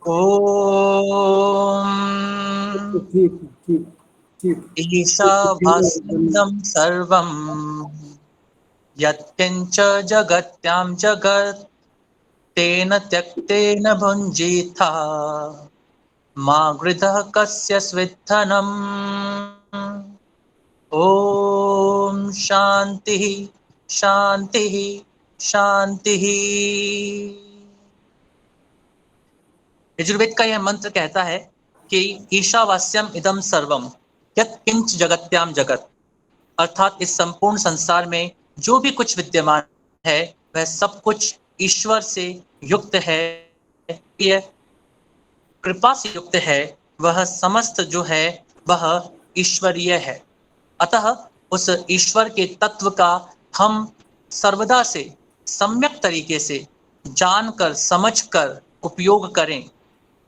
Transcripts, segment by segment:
ओम ठीक ठीक ठीक। ईशावास्यमिदं सर्वं यत्किंच जगत्यां जगत् तेन त्यक्तेन भुञ्जीथा मा गृधः कस्य स्विद्धनम्। ओम शांति शांति शांति। यजुर्वेद का यह मंत्र कहता है कि ईशावास्यम इदम सर्वम यत् किंच जगत्याम जगत, अर्थात इस संपूर्ण संसार में जो भी कुछ विद्यमान है वह सब कुछ ईश्वर से युक्त है, यह कृपा से युक्त है, वह समस्त जो है वह ईश्वरीय है। अतः उस ईश्वर के तत्व का हम सर्वदा से सम्यक तरीके से जानकर समझकर उपयोग करें,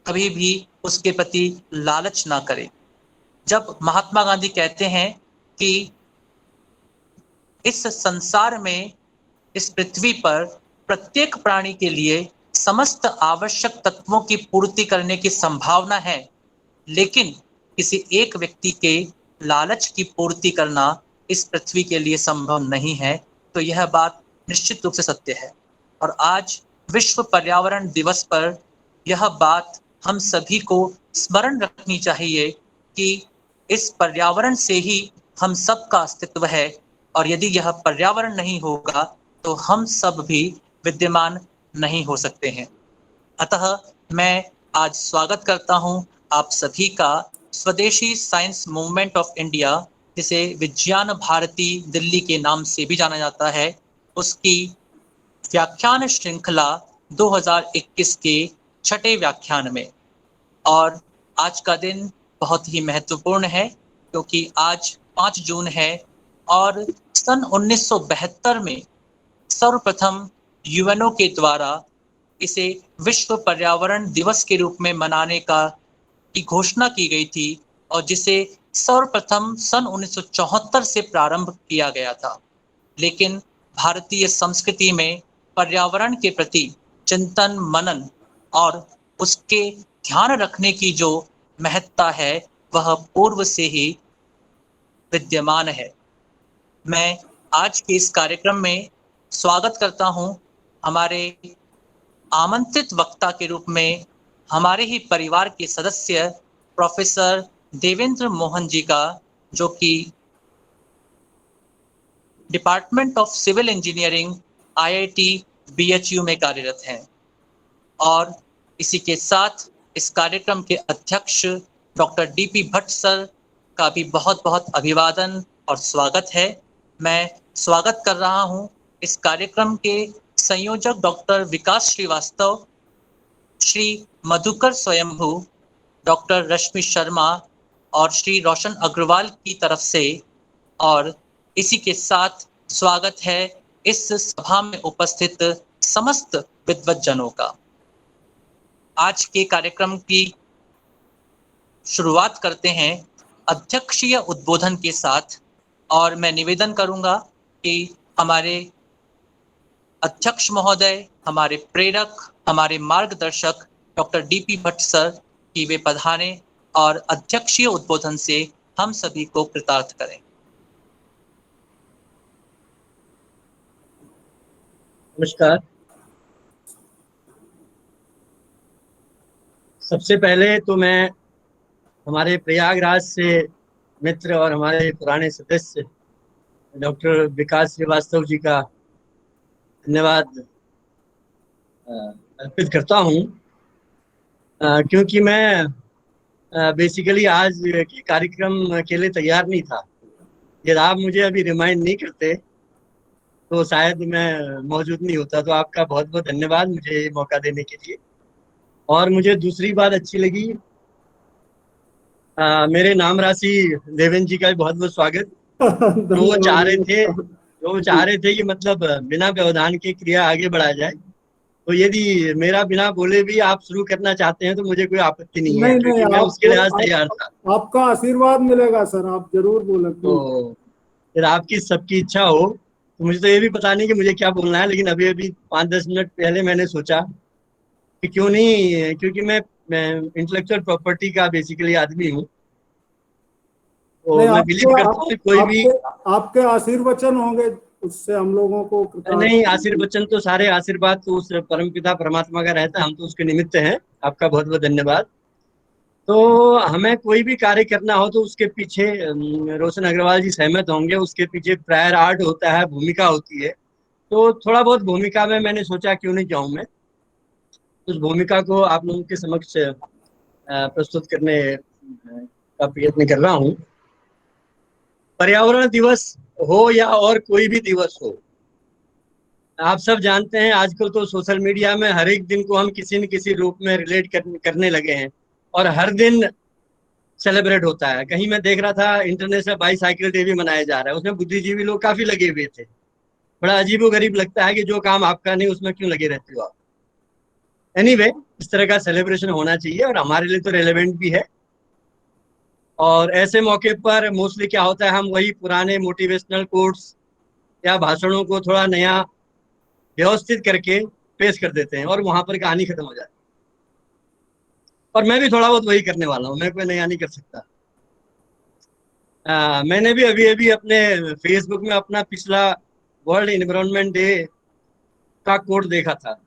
कभी भी उसके प्रति लालच ना करें। जब महात्मा गांधी कहते हैं कि इस संसार में, इस पृथ्वी पर प्रत्येक प्राणी के लिए समस्त आवश्यक तत्वों की पूर्ति करने की संभावना है, लेकिन किसी एक व्यक्ति के लालच की पूर्ति करना इस पृथ्वी के लिए संभव नहीं है, तो यह बात निश्चित रूप से सत्य है। और आज विश्व पर्यावरण दिवस पर यह बात हम सभी को स्मरण रखनी चाहिए कि इस पर्यावरण से ही हम सब का अस्तित्व है, और यदि यह पर्यावरण नहीं होगा तो हम सब भी विद्यमान नहीं हो सकते हैं। अतः मैं आज स्वागत करता हूं आप सभी का स्वदेशी साइंस मूवमेंट ऑफ इंडिया, जिसे विज्ञान भारती दिल्ली के नाम से भी जाना जाता है, उसकी व्याख्यान श्रृंखला 2021 के छठे व्याख्यान में। और आज का दिन बहुत ही महत्वपूर्ण है क्योंकि आज 5 जून है और सन 1972 में सर्वप्रथम यूएनओ के द्वारा इसे विश्व पर्यावरण दिवस के रूप में मनाने की घोषणा की गई थी, और जिसे सर्वप्रथम सन 1974 से प्रारंभ किया गया था। लेकिन भारतीय संस्कृति में पर्यावरण के प्रति चिंतन मनन और उसके ध्यान रखने की जो महत्ता है वह पूर्व से ही विद्यमान है। मैं आज के इस कार्यक्रम में स्वागत करता हूं हमारे आमंत्रित वक्ता के रूप में हमारे ही परिवार के सदस्य प्रोफेसर देवेंद्र मोहन जी का, जो कि department of civil engineering IIT BHU में कार्यरत हैं। और इसी के साथ इस कार्यक्रम के अध्यक्ष डॉक्टर डीपी भट्ट सर का भी बहुत बहुत अभिवादन और स्वागत है। मैं स्वागत कर रहा हूं इस कार्यक्रम के संयोजक डॉक्टर विकास श्रीवास्तव, श्री मधुकर स्वयंभू, डॉक्टर रश्मि शर्मा और श्री रोशन अग्रवाल की तरफ से। और इसी के साथ स्वागत है इस सभा में उपस्थित समस्त विद्वज्जनों का। आज के कार्यक्रम की शुरुआत करते हैं अध्यक्षीय उद्बोधन के साथ, और मैं निवेदन करूंगा कि हमारे अध्यक्ष महोदय, हमारे प्रेरक, हमारे मार्गदर्शक डॉक्टर डीपी भट्ट सर की वे पधारें और अध्यक्षीय उद्बोधन से हम सभी को कृतार्थ करें। नमस्कार। सबसे पहले तो मैं हमारे प्रयागराज से मित्र और हमारे पुराने सदस्य डॉक्टर विकास श्रीवास्तव जी का धन्यवाद अर्पित करता हूं, क्योंकि मैं बेसिकली आज के कार्यक्रम के लिए तैयार नहीं था। यदि आप मुझे अभी रिमाइंड नहीं करते तो शायद मैं मौजूद नहीं होता। तो आपका बहुत बहुत धन्यवाद मुझे ये मौका देने के लिए। और मुझे दूसरी बात अच्छी लगी, मेरे नाम राशि देवेंद्र जी का भी बहुत बहुत स्वागत। जो वो चाह रहे थे कि मतलब बिना व्यवधान के क्रिया आगे बढ़ाया जाए, तो यदि मेरा बिना बोले भी आप शुरू करना चाहते हैं तो मुझे कोई आपत्ति नहीं है, क्योंकि मैं उसके लिए आज तैयार था। आपका आशीर्वाद मिलेगा सर, आप जरूर बोलें। तो फिर आपकी सबकी इच्छा हो तो मुझे तो ये भी पता नहीं कि मुझे क्या बोलना है, लेकिन अभी 5-10 मिनट पहले मैंने सोचा कि क्यों नहीं, क्योंकि मैं मैं इंटेलेक्चुअल प्रॉपर्टी का बेसिकली आदमी हूँ। तो नहीं, मैं बिलीव करता हूँ कोई भी आपके आशीर्वचन होंगे, उससे हम लोगों को नहीं, आशीर्वचन तो सारे आशीर्वाद तो उस परमपिता परमात्मा का रहता है, हम तो उसके निमित्त हैं। आपका बहुत बहुत धन्यवाद। तो हमें कोई भी कार्य करना हो तो उसके पीछे रोशन अग्रवाल जी सहमत होंगे, उसके पीछे प्रायर आर्ट होता है, भूमिका होती है। तो थोड़ा बहुत भूमिका में मैंने सोचा क्यों नहीं जाऊं मैं, उस भूमिका को आप लोगों के समक्ष प्रस्तुत करने का प्रयत्न कर रहा हूँ। पर्यावरण दिवस हो या और कोई भी दिवस हो, आप सब जानते हैं आजकल तो सोशल मीडिया में हर एक दिन को हम किसी न किसी रूप में रिलेट करने लगे हैं, और हर दिन सेलिब्रेट होता है। कहीं मैं देख रहा था इंटरनेशनल बाईसाइकिल डे भी मनाया जा रहा है, उसमें बुद्धिजीवी लोग काफी लगे हुए थे। बड़ा अजीबोगरीब लगता है कि जो काम आपका नहीं उसमें क्यों लगे रहते हो आप। एनीवे, इस तरह का सेलिब्रेशन होना चाहिए और हमारे लिए तो रेलेवेंट भी है। और ऐसे मौके पर मोस्टली क्या होता है, हम वही पुराने मोटिवेशनल कोट्स या भाषणों को थोड़ा नया व्यवस्थित करके पेश कर देते हैं और वहां पर कहानी खत्म हो जाती है। और मैं भी थोड़ा बहुत वही करने वाला हूँ, मैं कोई नया नहीं कर सकता। मैंने भी अभी अभी अपने फेसबुक में अपना पिछला वर्ल्ड एनवायरनमेंट डे का कोट देखा था,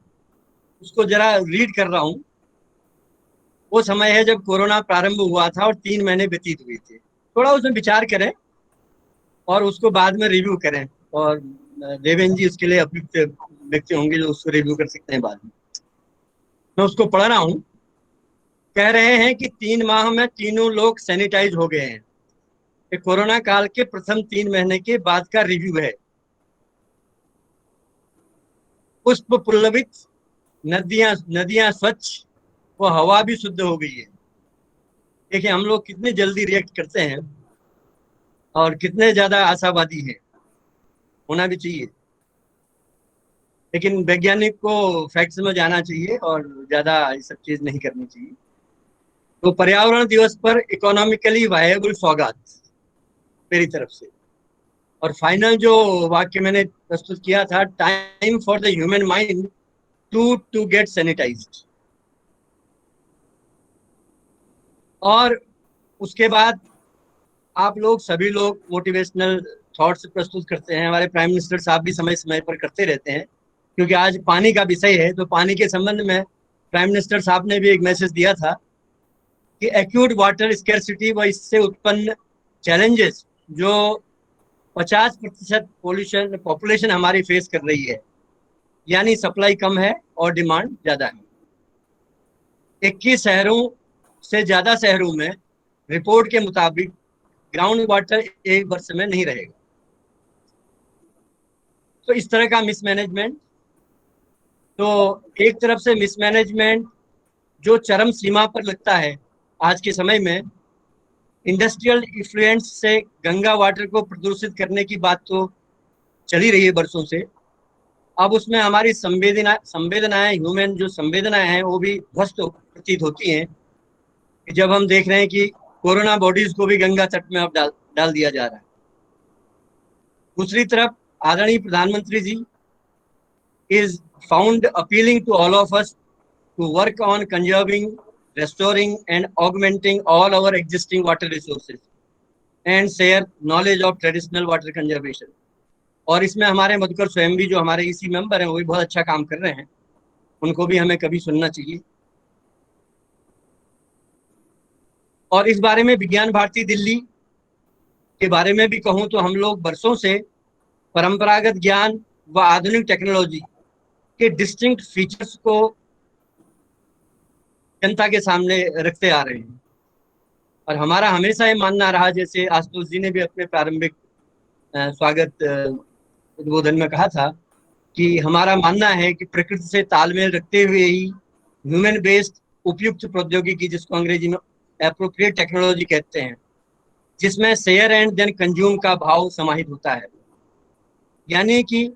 उसको जरा रीड कर रहा हूँ। वो समय है जब कोरोना प्रारंभ हुआ था और 3 महीने व्यतीत हुए थे। थोड़ा उसमें विचार करें और उसको बाद में रिव्यू करें, और देवेंद्र जी उसके लिए उपयुक्त व्यक्ति होंगे जो उसको रिव्यू कर सकते हैं बाद में। मैं उसको पढ़ रहा हूँ। कह रहे हैं कि 3 माह में तीनों लोग सैनिटाइज हो गए हैं। ये कोरोना काल के प्रथम 3 महीने के बाद का रिव्यू है। पुष्प पुल्लवित, नदियां नदियां स्वच्छ, वो हवा भी शुद्ध हो गई है। देखिए हम लोग कितने जल्दी रिएक्ट करते हैं और कितने ज्यादा आशावादी हैं, होना भी चाहिए। लेकिन वैज्ञानिक को फैक्ट्स में जाना चाहिए और ज्यादा ये सब चीज नहीं करनी चाहिए। तो पर्यावरण दिवस पर इकोनॉमिकली वायबल सौगात मेरी तरफ से। और फाइनल जो वाक्य मैंने प्रस्तुत किया था, time for the human mind to get sanitised. और उसके बाद आप लोग सभी लोग मोटिवेशनल थॉट्स प्रस्तुत करते हैं, हमारे प्राइम मिनिस्टर साहब भी समय समय पर करते रहते हैं। क्योंकि आज पानी का विषय है तो पानी के संबंध में प्राइम मिनिस्टर साहब ने भी एक मैसेज दिया था कि एक्यूट वाटर स्कैर्सिटी व इससे उत्पन्न चैलेंजेस जो 50% पोल्यूशन पॉपुलेशन हमारी फेस कर रही है, यानी सप्लाई कम है और डिमांड ज्यादा है। 21 शहरों से ज्यादा शहरों में रिपोर्ट के मुताबिक ग्राउंड वाटर 1 वर्ष में नहीं रहेगा। तो इस तरह का मिसमैनेजमेंट, तो एक तरफ से मिसमैनेजमेंट जो चरम सीमा पर लगता है आज के समय में, इंडस्ट्रियल इफ्लुएंस से गंगा वाटर को प्रदूषित करने की बात तो चल ही रही है बरसों से। अब उसमें हमारी संवेदनाएं ह्यूमन जो संवेदनाएं हैं वो भी ध्वस्त प्रतीत होती हैं, जब हम देख रहे हैं कि कोरोना बॉडीज को भी गंगा तट में अब डाल दिया जा रहा है। दूसरी तरफ आदरणीय प्रधानमंत्री जी is found appealing to all of us to work on conserving, restoring and augmenting all our existing water resources and share knowledge of traditional water conservation। और इसमें हमारे मधुकर स्वयं भी जो हमारे इसी मेंबर हैं वो भी बहुत अच्छा काम कर रहे हैं, उनको भी हमें कभी सुनना चाहिए। और इस बारे में विज्ञान भारती दिल्ली के बारे में भी कहूँ तो हम लोग बरसों से परंपरागत ज्ञान व आधुनिक टेक्नोलॉजी के डिस्टिंक्ट फीचर्स को जनता के सामने रखते आ रहे हैं। और हमारा हमेशा ये मानना रहा, जैसे आशुतोष जी ने भी अपने प्रारंभिक स्वागत उद्बोधन में कहा था, कि हमारा मानना है कि प्रकृति से तालमेल रखते हुए ही ह्यूमन बेस्ड उपयुक्त प्रौद्योगिकी, जिसको अंग्रेजी में एप्रोप्रिएट टेक्नोलॉजी कहते हैं, जिसमें शेयर एंड देन कंज्यूम का भाव समाहित होता है। यानी कि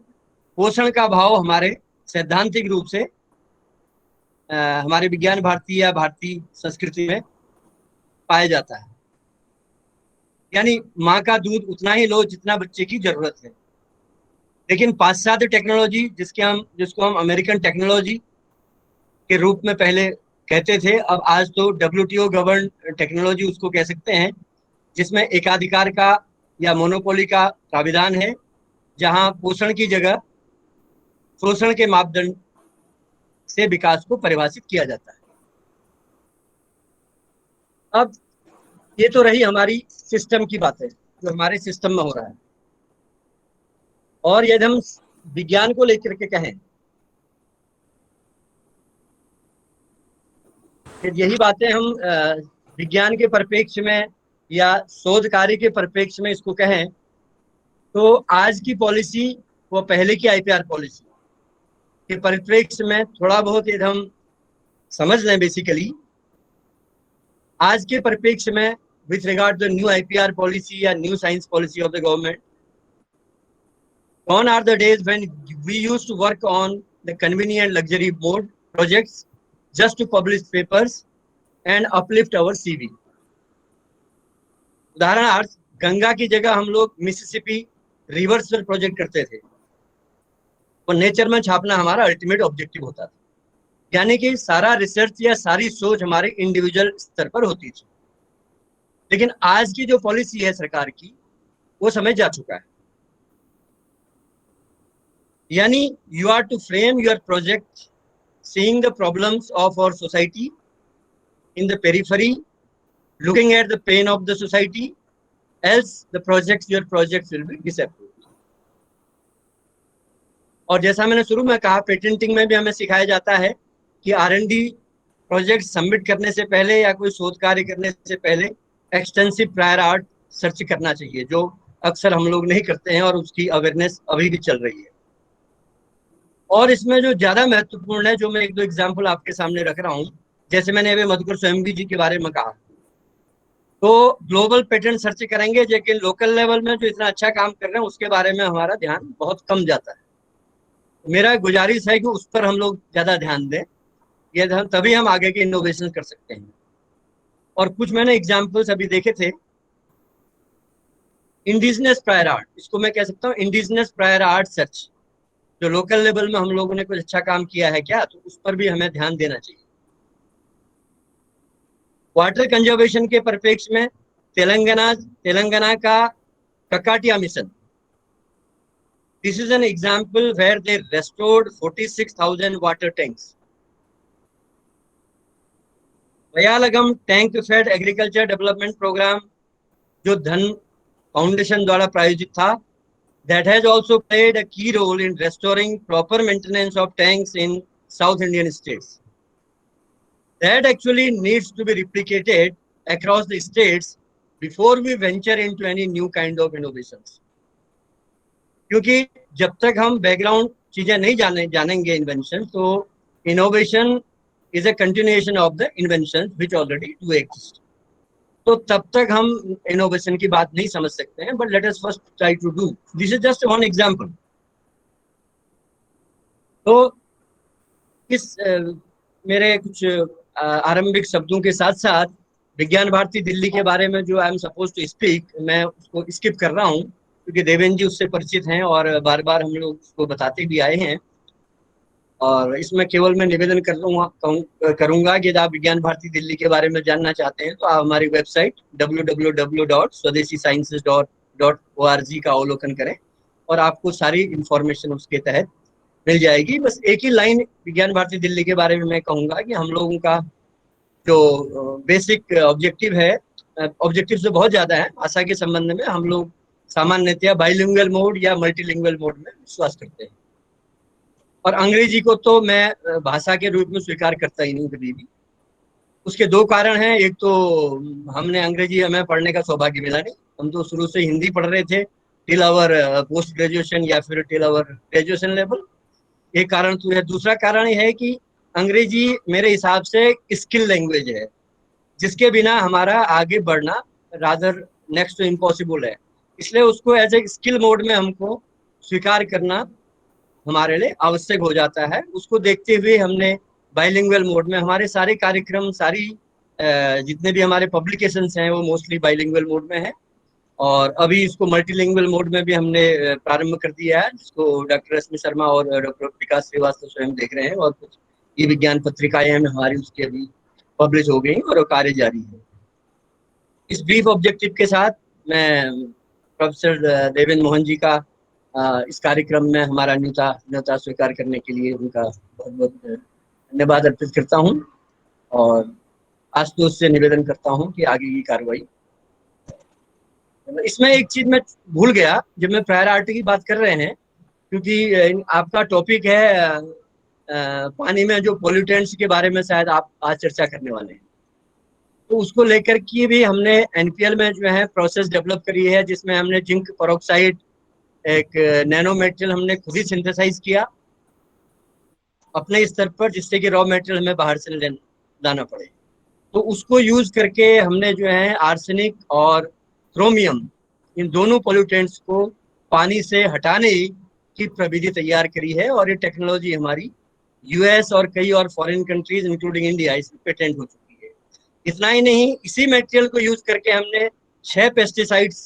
पोषण का भाव हमारे सैद्धांतिक रूप से हमारे विज्ञान भारती या भारतीय संस्कृति में पाया जाता है। यानी माँ का दूध उतना ही लो जितना बच्चे की जरूरत है। लेकिन पाश्चात्य टेक्नोलॉजी जिसको हम अमेरिकन टेक्नोलॉजी के रूप में पहले कहते थे, अब आज तो WTO गवर्न टेक्नोलॉजी उसको कह सकते हैं, जिसमें एकाधिकार का या मोनोपोली का प्राविधान है, जहां पोषण की जगह शोषण के मापदंड से विकास को परिभाषित किया जाता है। अब ये तो रही हमारी सिस्टम की बातें, जो हमारे सिस्टम में हो रहा है। और यदि हम विज्ञान को लेकर के कहें, यही बातें हम विज्ञान के परिप्रेक्ष्य में या शोध कार्य के परिप्रेक्ष्य में इसको कहें, तो आज की पॉलिसी वो पहले की IPR पॉलिसी के परिप्रेक्ष्य में थोड़ा बहुत यदि हम समझ लें, बेसिकली आज के परिप्रेक्ष्य में with regard the new IPR policy या new science policy of the government, gone are the days when we used to work on the convenient luxury mode projects just to publish papers and uplift our CV. उदाहरणार्थ, गंगा की जगह हम लोग Mississippi reverse पर project करते थे और nature में छापना हमारा अल्टीमेट ऑब्जेक्टिव होता था। यानी कि सारा रिसर्च या सारी सोच हमारे इंडिविजुअल स्तर पर होती थी। लेकिन आज की जो पॉलिसी है सरकार की, वो समय जा चुका है। यानी you are to frame your project seeing the problems of our society in the periphery, looking at the pain of the society, else your projects will be disapproved. और जैसा मैंने शुरू में कहा, पेटेंटिंग में भी हमें सिखाया जाता है कि R&D प्रोजेक्ट सबमिट करने से पहले या कोई शोध कार्य करने से पहले एक्सटेंसिव प्रायर आर्ट सर्च करना चाहिए, जो अक्सर हम लोग नहीं करते हैं और उसकी अवेयरनेस अभी भी चल रही है। और इसमें जो ज्यादा महत्वपूर्ण है, जो मैं एक दो एग्जाम्पल आपके सामने रख रहा हूँ, जैसे मैंने अभी मधुकर स्वयंभी जी के बारे में कहा, तो ग्लोबल पेटेंट सर्च करेंगे, लेकिन लोकल लेवल में जो इतना अच्छा काम कर रहे हैं उसके बारे में हमारा ध्यान बहुत कम जाता है। मेरा गुजारिश है कि उस पर हम लोग ज्यादा ध्यान दें, ये तभी हम आगे के इनोवेशन कर सकते हैं। और कुछ मैंने एग्जाम्पल्स अभी देखे थे। इंडिजिनस प्रायर आर्ट, इसको मैं कह सकता हूँ इंडिजिनस प्रायर आर्ट सर्च, जो लोकल लेवल में हम लोगों ने कुछ अच्छा काम किया है क्या, तो उस पर भी हमें ध्यान देना चाहिए। वाटर कंजर्वेशन के परिप्रेक्ष्य में तेलंगाना का Kakatiya mission, this is an example where they restored 46,000 water tanks. Vayalagam tank fed agriculture development program, जो धन फाउंडेशन द्वारा प्रायोजित था, that has also played a key role in restoring proper maintenance of tanks in South Indian states. That actually needs to be replicated across the states before we venture into any new kind of innovations. क्योंकि जब तक हम background चीजें नहीं जानेंगे invention, तो innovation is a continuation of the inventions which already do exist. तो तब तक हम इनोवेशन की बात नहीं समझ सकते हैं, but let us first try to do this. Is just one example. तो इस मेरे कुछ आरंभिक शब्दों के साथ साथ विज्ञान भारती दिल्ली के बारे में जो I am suppose to speak, मैं उसको स्किप कर रहा हूँ क्योंकि देवेन जी उससे परिचित हैं और बार बार हम लोग उसको बताते भी आए हैं। और इसमें केवल मैं निवेदन करूंगा कि यदि आप विज्ञान भारती दिल्ली के बारे में जानना चाहते हैं, तो आप हमारी वेबसाइट www.swadeshisciences.org का अवलोकन करें और आपको सारी इंफॉर्मेशन उसके तहत मिल जाएगी। बस एक ही लाइन विज्ञान भारती दिल्ली के बारे में मैं कहूंगा कि हम लोगों का जो बेसिक ऑब्जेक्टिव है, ऑब्जेक्टिव से बहुत ज्यादा है भाषा के संबंध में, हम लोग सामान्यतया बाइलिंगुअल मोड या मल्टीलिंगुअल मोड में विश्वास करते हैं। और अंग्रेजी को तो मैं भाषा के रूप में स्वीकार करता ही नहीं कभी भी। उसके दो कारण हैं। एक तो हमने अंग्रेजी हमें पढ़ने का सौभाग्य मिला नहीं, हम तो शुरू से हिंदी पढ़ रहे थे टिल आवर पोस्ट ग्रेजुएशन या फिर टिल आवर ग्रेजुएशन लेवल। एक कारण तो है। दूसरा कारण यह है कि अंग्रेजी मेरे हिसाब से स्किल लैंग्वेज है, जिसके बिना हमारा आगे बढ़ना रादर नेक्स्ट टू इम्पॉसिबल है। इसलिए उसको एज ए स्किल मोड में हमको स्वीकार करना हमारे लिए आवश्यक हो जाता है। उसको देखते हुए हमने बाइलिंगुअल मोड में हमारे सारे कार्यक्रम, सारी जितने भी हमारे पब्लिकेशंस हैं वो मोस्टली बाइलिंगुअल मोड में है। और अभी इसको मल्टीलिंगुअल मोड में भी हमने प्रारंभ कर दिया है, जिसको डॉक्टर रश्मि शर्मा और डॉक्टर विकास श्रीवास्तव स्वयं देख रहे हैं। और कुछ ई विज्ञान पत्रिकाएं हैं हमारी, उसकी अभी पब्लिश हो गई और कार्य जारी है। इस ब्रीफ ऑब्जेक्टिव के साथ मैं प्रोफेसर देवेंद्र मोहन जी का इस कार्यक्रम में हमारा न्योता स्वीकार करने के लिए उनका बहुत बहुत धन्यवाद अर्पित करता हूँ और आशुतोष से निवेदन करता हूँ कि आगे की कार्रवाई। इसमें एक चीज मैं भूल गया जब मैं प्रायोरिटी की बात कर रहे हैं, क्योंकि आपका टॉपिक है पानी में जो पोल्यूटेंट्स के बारे में शायद आप आज चर्चा करने वाले हैं, तो उसको लेकर के भी हमने एनपीएल में जो है प्रोसेस डेवलप करी है, जिसमें हमने जिंक पेरोक्साइड एक नैनो मेटेरियल हमने खुद ही सिंथेसाइज किया अपने स्तर पर, जिससे कि रॉ मेटेरियल हमें बाहर से लाना पड़े। तो उसको यूज करके हमने जो है आर्सेनिक और क्रोमियम इन दोनों पोल्यूटेंट्स को पानी से हटाने की प्रविधि तैयार करी है और ये टेक्नोलॉजी हमारी यूएस और कई और फॉरेन कंट्रीज इंक्लूडिंग इंडिया इसमें पेटेंट हो चुकी है। इतना ही नहीं, इसी मटेरियल को यूज करके हमने 6 पेस्टिसाइड्स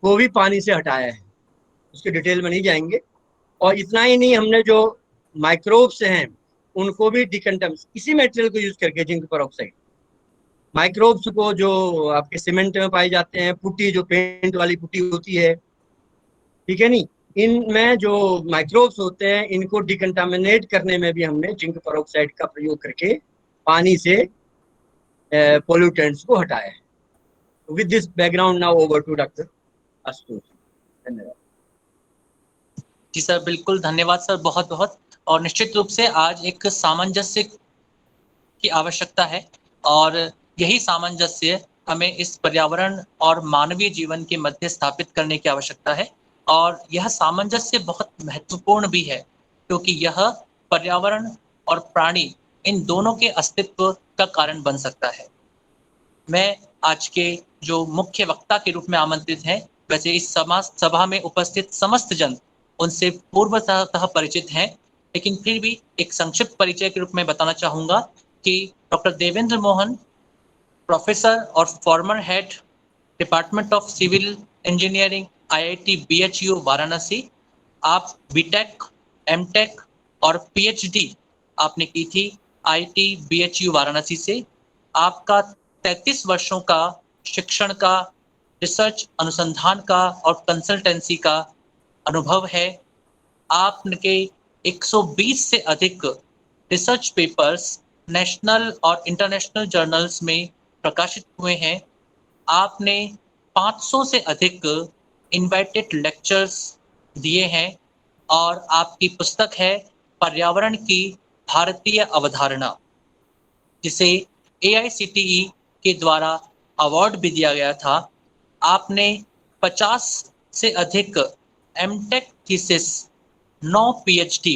को भी पानी से हटाया है, उसके डिटेल में नहीं जाएंगे। और इतना ही नहीं, हमने जो माइक्रोब्स हैं उनको भी डिकंटम्स इसी मटेरियल को यूज करके, जिंक पेरोक्साइड, माइक्रोब्स को जो आपके सीमेंट में पाए जाते हैं, पुट्टी जो पेंट वाली पुट्टी होती है, ठीक है नहीं, इनमें जो माइक्रोब्स होते हैं इनको डिकंटामिनेट करने में भी हमने जिंक पेरोक्साइड का प्रयोग करके पानी से पोल्यूटेंट्स को हटाया है। With this background now over to doctor Ashutosh. धन्यवाद। जी सर, बिल्कुल धन्यवाद सर, बहुत बहुत। और निश्चित रूप से आज एक सामंजस्य की आवश्यकता है और यही सामंजस्य हमें इस पर्यावरण और मानवीय जीवन के मध्य स्थापित करने की आवश्यकता है। और यह सामंजस्य बहुत महत्वपूर्ण भी है, क्योंकि यह पर्यावरण और प्राणी इन दोनों के अस्तित्व का कारण बन सकता है। मैं आज के जो मुख्य वक्ता के रूप में आमंत्रित हैं, वैसे इस सभा में उपस्थित समस्त जन उनसे पूर्वतः परिचित हैं, लेकिन फिर भी एक संक्षिप्त परिचय के रूप में बताना चाहूँगा कि डॉक्टर देवेंद्र मोहन, प्रोफेसर और former head department of civil engineering, IIT BHU Varanasi. आप बीटेक, एमटेक और PhD आपने की थी IIT BHU वाराणसी से। आपका 33 वर्षों का शिक्षण का, रिसर्च अनुसंधान का और कंसल्टेंसी का अनुभव है। आपके 120 से अधिक रिसर्च पेपर्स नेशनल और इंटरनेशनल जर्नल्स में प्रकाशित हुए हैं। आपने 500 से अधिक इनवाइटेड लेक्चर्स दिए हैं और आपकी पुस्तक है पर्यावरण की भारतीय अवधारणा, जिसे AICTE के द्वारा अवार्ड भी दिया गया था। आपने 50 से अधिक एमटेक थीसिस, 9 PhD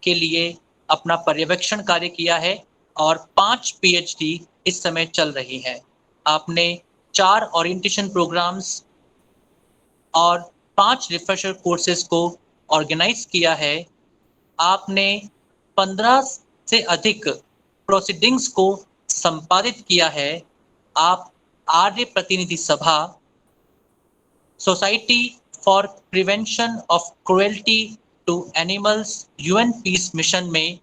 के लिए अपना पर्यवेक्षण कार्य किया है और 5 PhD इस समय चल रही हैं। आपने 4 ओरिएंटेशन प्रोग्राम्स और 5 रिफ्रेशर कोर्सेज को ऑर्गेनाइज किया है। आपने 15 से अधिक प्रोसीडिंग्स को संपादित किया है। आप Arya Pratinidhi Sabha, society for prevention of cruelty to animals, UN peace mission में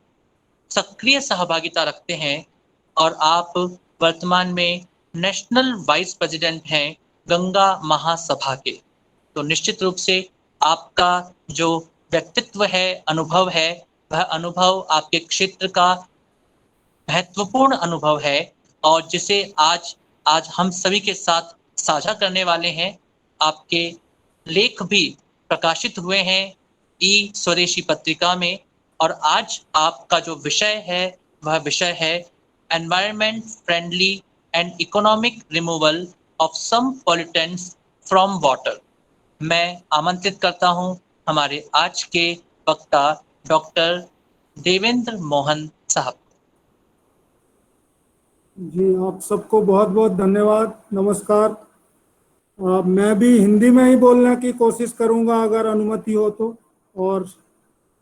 सक्रिय सहभागिता रखते हैं और आप वर्तमान में नेशनल वाइस प्रेसिडेंट हैं गंगा महासभा के। तो निश्चित रूप से आपका जो व्यक्तित्व है, अनुभव है, वह अनुभव आपके क्षेत्र का महत्वपूर्ण अनुभव है और जिसे आज हम सभी के साथ साझा करने वाले हैं। आपके लेख भी प्रकाशित हुए हैं स्वदेशी पत्रिका में और आज आपका जो विषय है वह विषय है environment friendly and economic removal of some pollutants from water. मैं आमंत्रित करता हूं हमारे आज के वक्ता डॉक्टर देवेंद्र मोहन साहब। जी, आप सबको बहुत बहुत धन्यवाद, नमस्कार। मैं भी हिंदी में ही बोलने की कोशिश करूंगा अगर अनुमति हो तो, और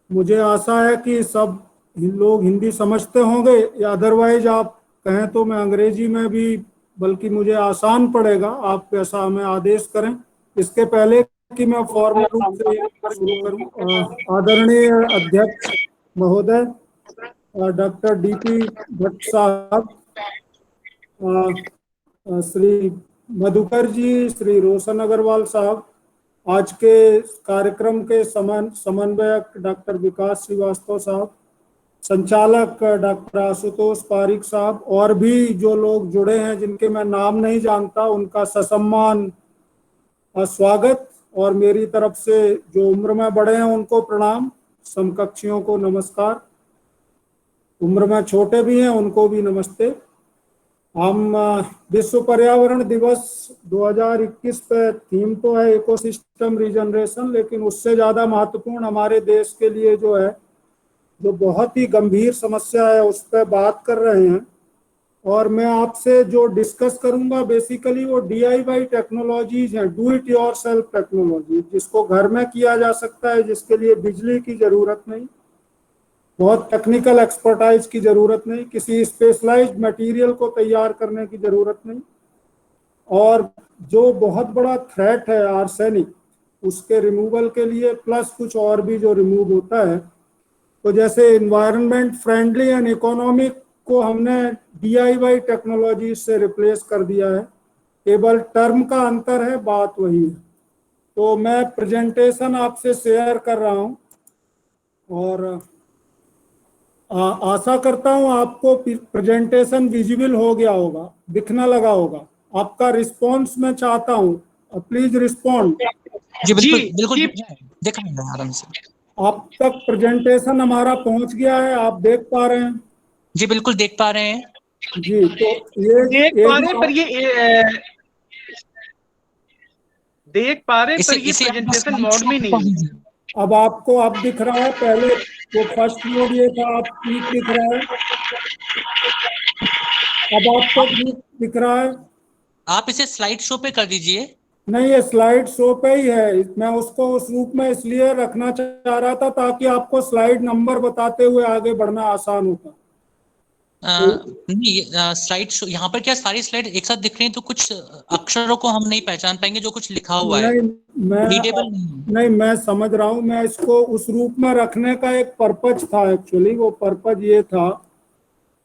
मुझे आशा है कि सब लोग हिंदी समझते होंगे, या अदरवाइज आप कहें तो मैं अंग्रेजी में भी, बल्कि मुझे आसान पड़ेगा, आप कैसा हमें आदेश करें। इसके पहले कि मैं फॉर्मल रूप से शुरू करूं, आदरणीय अध्यक्ष महोदय डॉक्टर DP भट्ट साहब, श्री मधुकर जी, श्री रोशन अग्रवाल साहब, आज के कार्यक्रम के समन्वयक डॉक्टर विकास श्रीवास्तव साहब, संचालक डॉक्टर आशुतोष पारिक साहब, और भी जो लोग जुड़े हैं जिनके मैं नाम नहीं जानता, उनका ससम्मान स्वागत। और मेरी तरफ से जो उम्र में बड़े हैं उनको प्रणाम, समकक्षियों को नमस्कार, उम्र में छोटे भी हैं उनको भी नमस्ते। हम विश्व पर्यावरण दिवस 2021 पे थीम तो है इकोसिस्टम रीजनरेशन, लेकिन उससे ज़्यादा महत्वपूर्ण हमारे देश के लिए जो है, जो बहुत ही गंभीर समस्या है, उस पर बात कर रहे हैं। और मैं आपसे जो डिस्कस करूंगा बेसिकली वो DIY टेक्नोलॉजीज हैं, do it your self technology, जिसको घर में किया जा सकता है, जिसके लिए बिजली की ज़रूरत नहीं, बहुत टेक्निकल एक्सपर्टाइज की ज़रूरत नहीं, किसी स्पेशलाइज्ड मटेरियल को तैयार करने की ज़रूरत नहीं। और जो बहुत बड़ा थ्रेट है आर्सेनिक, उसके रिमूवल के लिए प्लस कुछ और भी जो रिमूव होता है, तो जैसे इन्वायरमेंट फ्रेंडली एंड इकोनॉमिक को हमने DIY टेक्नोलॉजी से रिप्लेस कर दिया है, केवल टर्म का अंतर है, बात वही है। तो मैं प्रेजेंटेशन आपसे शेयर कर रहा हूं और आशा करता हूं आपको प्रेजेंटेशन विजिबल हो गया होगा, दिखने लगा होगा। आपका रिस्पांस मैं चाहता हूं, प्लीज रिस्पॉन्ड। जी बिल्कुल बिल्कुल, देख रहे हैं आराम से। आप तक प्रेजेंटेशन हमारा पहुंच गया है, आप देख पा रहे हैं? जी बिल्कुल देख पा रहे हैं जी, तो ये देख पा रहे पर देख पा रहे पर ये प्रेजेंटेशन मोड में नहीं है। अब आपको अब दिख रहा है, पहले तो फर्स्ट मोड ये था, आप ठीक दिख रहा है, अब आपको ठीक दिख रहा है? आप इसे स्लाइड शो पे कर दीजिए। नहीं, ये स्लाइड शो पे ही है, मैं उसको उस रूप में इसलिए रखना चाह रहा था ताकि आपको स्लाइड नंबर बताते हुए आगे बढ़ना आसान होता। नहीं, स्लाइड शो यहाँ पर क्या सारी स्लाइड एक साथ दिख रही हैं, तो कुछ अक्षरों को हम नहीं पहचान पाएंगे जो कुछ लिखा हुआ है। नहीं, मैं समझ रहा हूँ, मैं इसको उस रूप में रखने का एक पर्पज था, एक्चुअली वो पर्पज ये था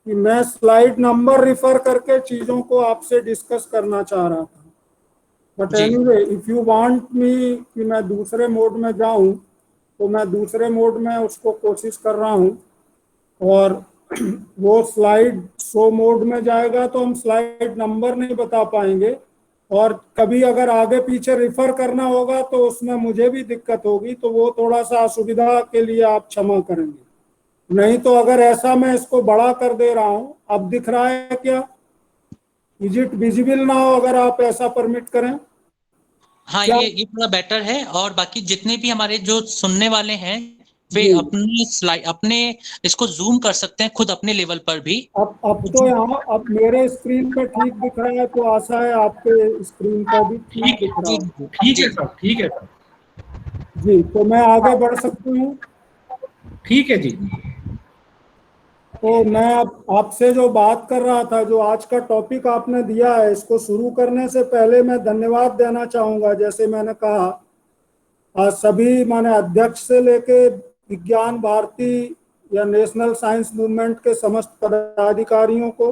कि मैं स्लाइड नंबर रिफर करके चीजों को आपसे डिस्कस करना चाह रहा था। But anyway, if you want me कि मैं दूसरे मोड में जाऊं, तो मैं दूसरे मोड में उसको कोशिश कर रहा हूं। और वो स्लाइड शो मोड में जाएगा तो हम स्लाइड नंबर नहीं बता पाएंगे, और कभी अगर आगे पीछे रिफर करना होगा तो उसमें मुझे भी दिक्कत होगी, तो वो थोड़ा सा असुविधा के लिए आप क्षमा करेंगे। नहीं तो अगर ऐसा मैं इसको बड़ा कर दे रहा हूं, अब दिख रहा है क्या? इज इट विजिबल नाउ, अगर आप ऐसा परमिट करें? हाँ, ये थोड़ा बेटर है। और बाकी जितने भी हमारे जो सुनने वाले हैं वे अपनी स्लाइड अपने इसको जूम कर सकते हैं खुद अपने लेवल पर भी। अब तो यहाँ अब मेरे स्क्रीन पर ठीक दिख रहा है, तो आशा है आपके स्क्रीन पर भी ठीक दिख रहा है। ठीक है सर, ठीक है सर जी, तो मैं आगे बढ़ सकती हूँ? ठीक है जी। तो मैं अब आपसे जो बात कर रहा था, जो आज का टॉपिक आपने दिया है, इसको शुरू करने से पहले मैं धन्यवाद देना चाहूँगा। जैसे मैंने कहा, आज सभी माने अध्यक्ष से लेके विज्ञान भारती या नेशनल साइंस मूवमेंट के समस्त पदाधिकारियों को,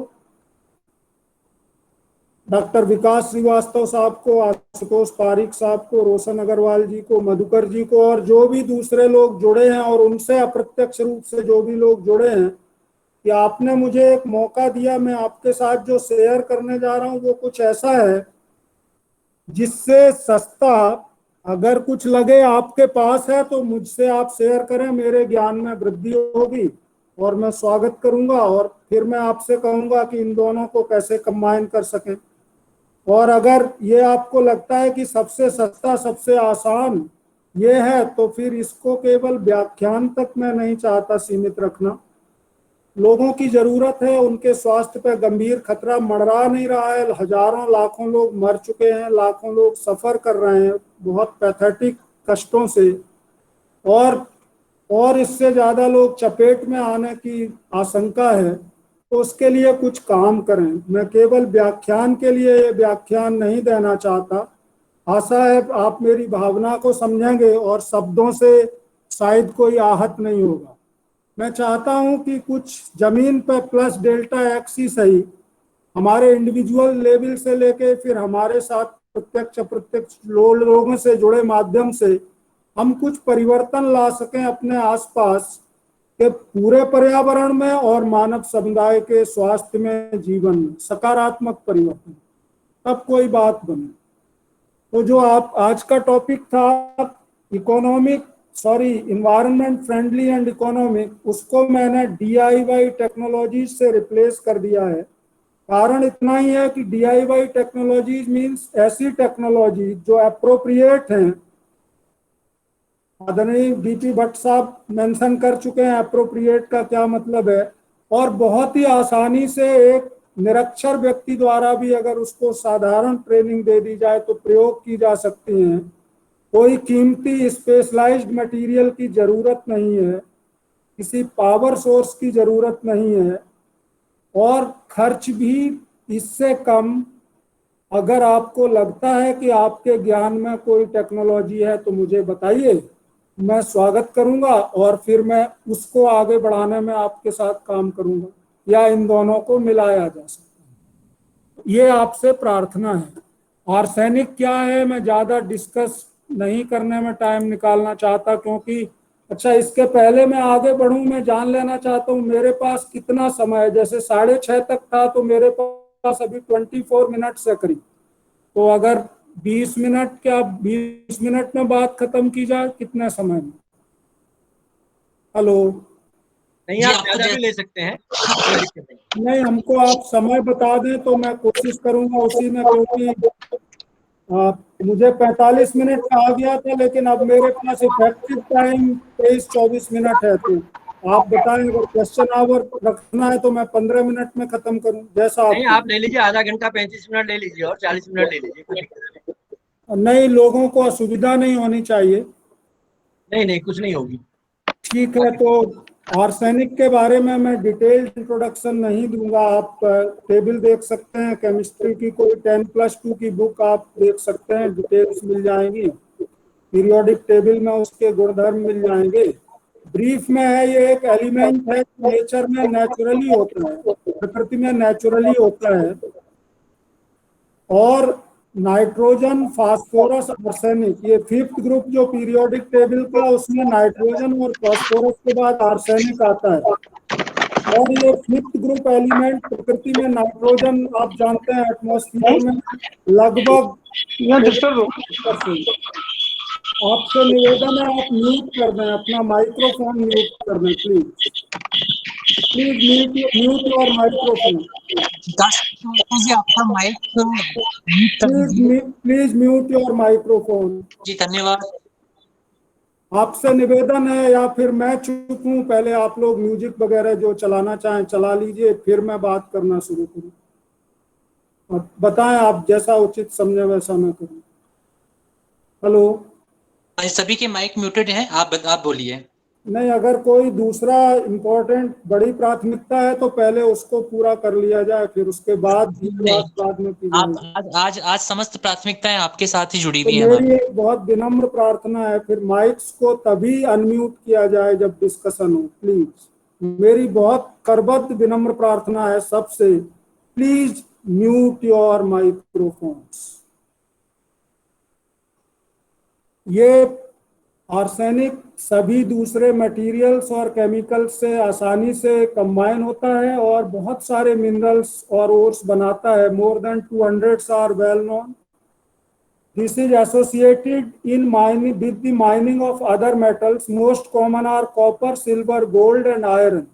डॉक्टर विकास श्रीवास्तव साहब को, आशुतोष पारिक साहब को, रोशन अग्रवाल जी को, मधुकर जी को, और जो भी दूसरे लोग जुड़े हैं और उनसे अप्रत्यक्ष रूप से जो भी लोग जुड़े हैं, कि आपने मुझे एक मौका दिया। मैं आपके साथ जो शेयर करने जा रहा हूँ वो कुछ ऐसा है जिससे सस्ता, अगर कुछ लगे आपके पास है तो मुझसे आप शेयर करें, मेरे ज्ञान में वृद्धि होगी और मैं स्वागत करूंगा। और फिर मैं आपसे कहूंगा कि इन दोनों को कैसे कंबाइन कर सकें। और अगर ये आपको लगता है कि सबसे सस्ता, सबसे आसान ये है, तो फिर इसको केवल व्याख्यान तक मैं नहीं चाहता सीमित रखना। लोगों की जरूरत है, उनके स्वास्थ्य पर गंभीर खतरा मंडरा नहीं रहा है, हजारों लाखों लोग मर चुके हैं, लाखों लोग सफर कर रहे हैं बहुत पैथेटिक कष्टों से, और इससे ज्यादा लोग चपेट में आने की आशंका है। तो उसके लिए कुछ काम करें। मैं केवल व्याख्यान के लिए ये व्याख्यान नहीं देना चाहता। आशा है आप मेरी भावना को समझेंगे और शब्दों से शायद कोई आहत नहीं होगा। मैं चाहता हूं कि कुछ जमीन पर प्लस डेल्टा एक्स ही सही, हमारे इंडिविजुअल लेवल से लेके फिर हमारे साथ प्रत्यक्ष अप्रत्यक्ष लोगों से जुड़े माध्यम से हम कुछ परिवर्तन ला सकें अपने आसपास के पूरे पर्यावरण में और मानव समुदाय के स्वास्थ्य में, जीवन में सकारात्मक परिवर्तन, तब कोई बात बने। तो जो आप आज का टॉपिक था इन्वायरमेंट फ्रेंडली एंड इकोनॉमिक, उसको मैंने DIY टेक्नोलॉजी से रिप्लेस कर दिया है। कारण इतना ही है कि DIY टेक्नोलॉजी मीन्स ऐसी टेक्नोलॉजी जो अप्रोप्रिएट हैं। आदरणीय DP भट्ट साहब मेंशन कर चुके हैं अप्रोप्रिएट का क्या मतलब है, और बहुत ही आसानी से एक निरक्षर व्यक्ति द्वारा भी अगर उसको साधारण ट्रेनिंग दे दी जाए तो प्रयोग की जा सकती हैं। कोई कीमती स्पेशलाइज्ड मटेरियल की जरूरत नहीं है, किसी पावर सोर्स की जरूरत नहीं है, और खर्च भी इससे कम। अगर आपको लगता है कि आपके ज्ञान में कोई टेक्नोलॉजी है तो मुझे बताइए, मैं स्वागत करूंगा और फिर मैं उसको आगे बढ़ाने में आपके साथ काम करूंगा, या इन दोनों को मिलाया जा सकता है। ये आपसे प्रार्थना है। आर्सेनिक क्या है मैं ज़्यादा डिस्कस नहीं करने में टाइम निकालना चाहता, क्योंकि अच्छा इसके पहले मैं आगे बढ़ूं, मैं जान लेना चाहता हूं मेरे पास कितना समय है। जैसे 6:30 तक था तो मेरे पास अभी 24 मिनट से करीब, तो अगर 20 मिनट में बात खत्म की जाए कितने समय में? हेलो? नहीं, आप ज्यादा भी ले सकते हैं, कोई दिक्कत नहीं। नहीं, हमको आप समय बता दें तो मैं कोशिश करूंगा उसी में, क्योंकि मुझे 45 मिनट का आ गया था, लेकिन अब मेरे पास इफेक्टिव टाइम 23-24 मिनट है। तो आप बताएं, अगर क्वेश्चन आवर रखना है तो मैं 15 मिनट में खत्म करूं, जैसा नहीं, आप ले लीजिए, आधा घंटा 35 मिनट ले लीजिए और 40 मिनट ले लीजिए, कोई दिक्कत नहीं। नहीं, लोगों को असुविधा नहीं होनी चाहिए। नहीं नहीं, कुछ नहीं होगी। ठीक है, तो आर्सेनिक के बारे में मैं डिटेल्ड इंट्रोडक्शन नहीं दूंगा। आप टेबल देख सकते हैं, केमिस्ट्री की कोई 10+2 की बुक आप देख सकते हैं, डिटेल्स मिल जाएंगी। पीरियोडिक टेबल में उसके गुणधर्म मिल जाएंगे। ब्रीफ में है, ये एक एलिमेंट है, नेचर में नेचुरली होता है, प्रकृति में नेचुरली होता है। और नाइट्रोजन, फास्फोरस, आर्सेनिक, ये 5th ग्रुप जो पीरियोडिक टेबल का, उसमें नाइट्रोजन और फास्फोरस के बाद आर्सेनिक आता है। और ये 5th ग्रुप एलिमेंट प्रकृति में, नाइट्रोजन आप जानते हैं एटमॉस्फेयर में लगभग 40%। आपसे निवेदन है आप म्यूट कर दें, अपना माइक्रोफोन म्यूट कर दें please. Please mute your microphone. जी आपका माइक म्यूट कर दीजिए। Please mute your microphone. जी धन्यवाद। आपसे निवेदन है, या फिर मैं चुप हूं, पहले आप लोग म्यूजिक वगैरह जो चलाना चाहें चला लीजिए, फिर मैं बात करना शुरू करूं। अब बताएं, आप जैसा उचित समझे वैसा मैं करूं। हेलो? सभी के माइक म्यूटेड हैं, आप बोलिए। नहीं, अगर कोई दूसरा इम्पोर्टेंट बड़ी प्राथमिकता है तो पहले उसको पूरा कर लिया जाए, फिर उसके बाद बाद में की जाएगी। आज समस्त प्राथमिकताएं आपके साथ ही जुड़ी तो हुई है मेरी हमारी। एक बहुत विनम्र प्रार्थना है, फिर माइक्स को तभी अनम्यूट किया जाए जब डिस्कशन हो, प्लीज। मेरी बहुत करबद्ध विनम्र प्रार्थना है सबसे, प्लीज म्यूट योर माइक्रोफोन्स। ये आर्सेनिक सभी दूसरे मटेरियल्स और केमिकल्स से आसानी से कंबाइन होता है और बहुत सारे मिनरल्स और ओर्स बनाता है। More than 200 are well known. This is associated in mining with the mining of other metals. Most common are copper, silver, gold, and iron.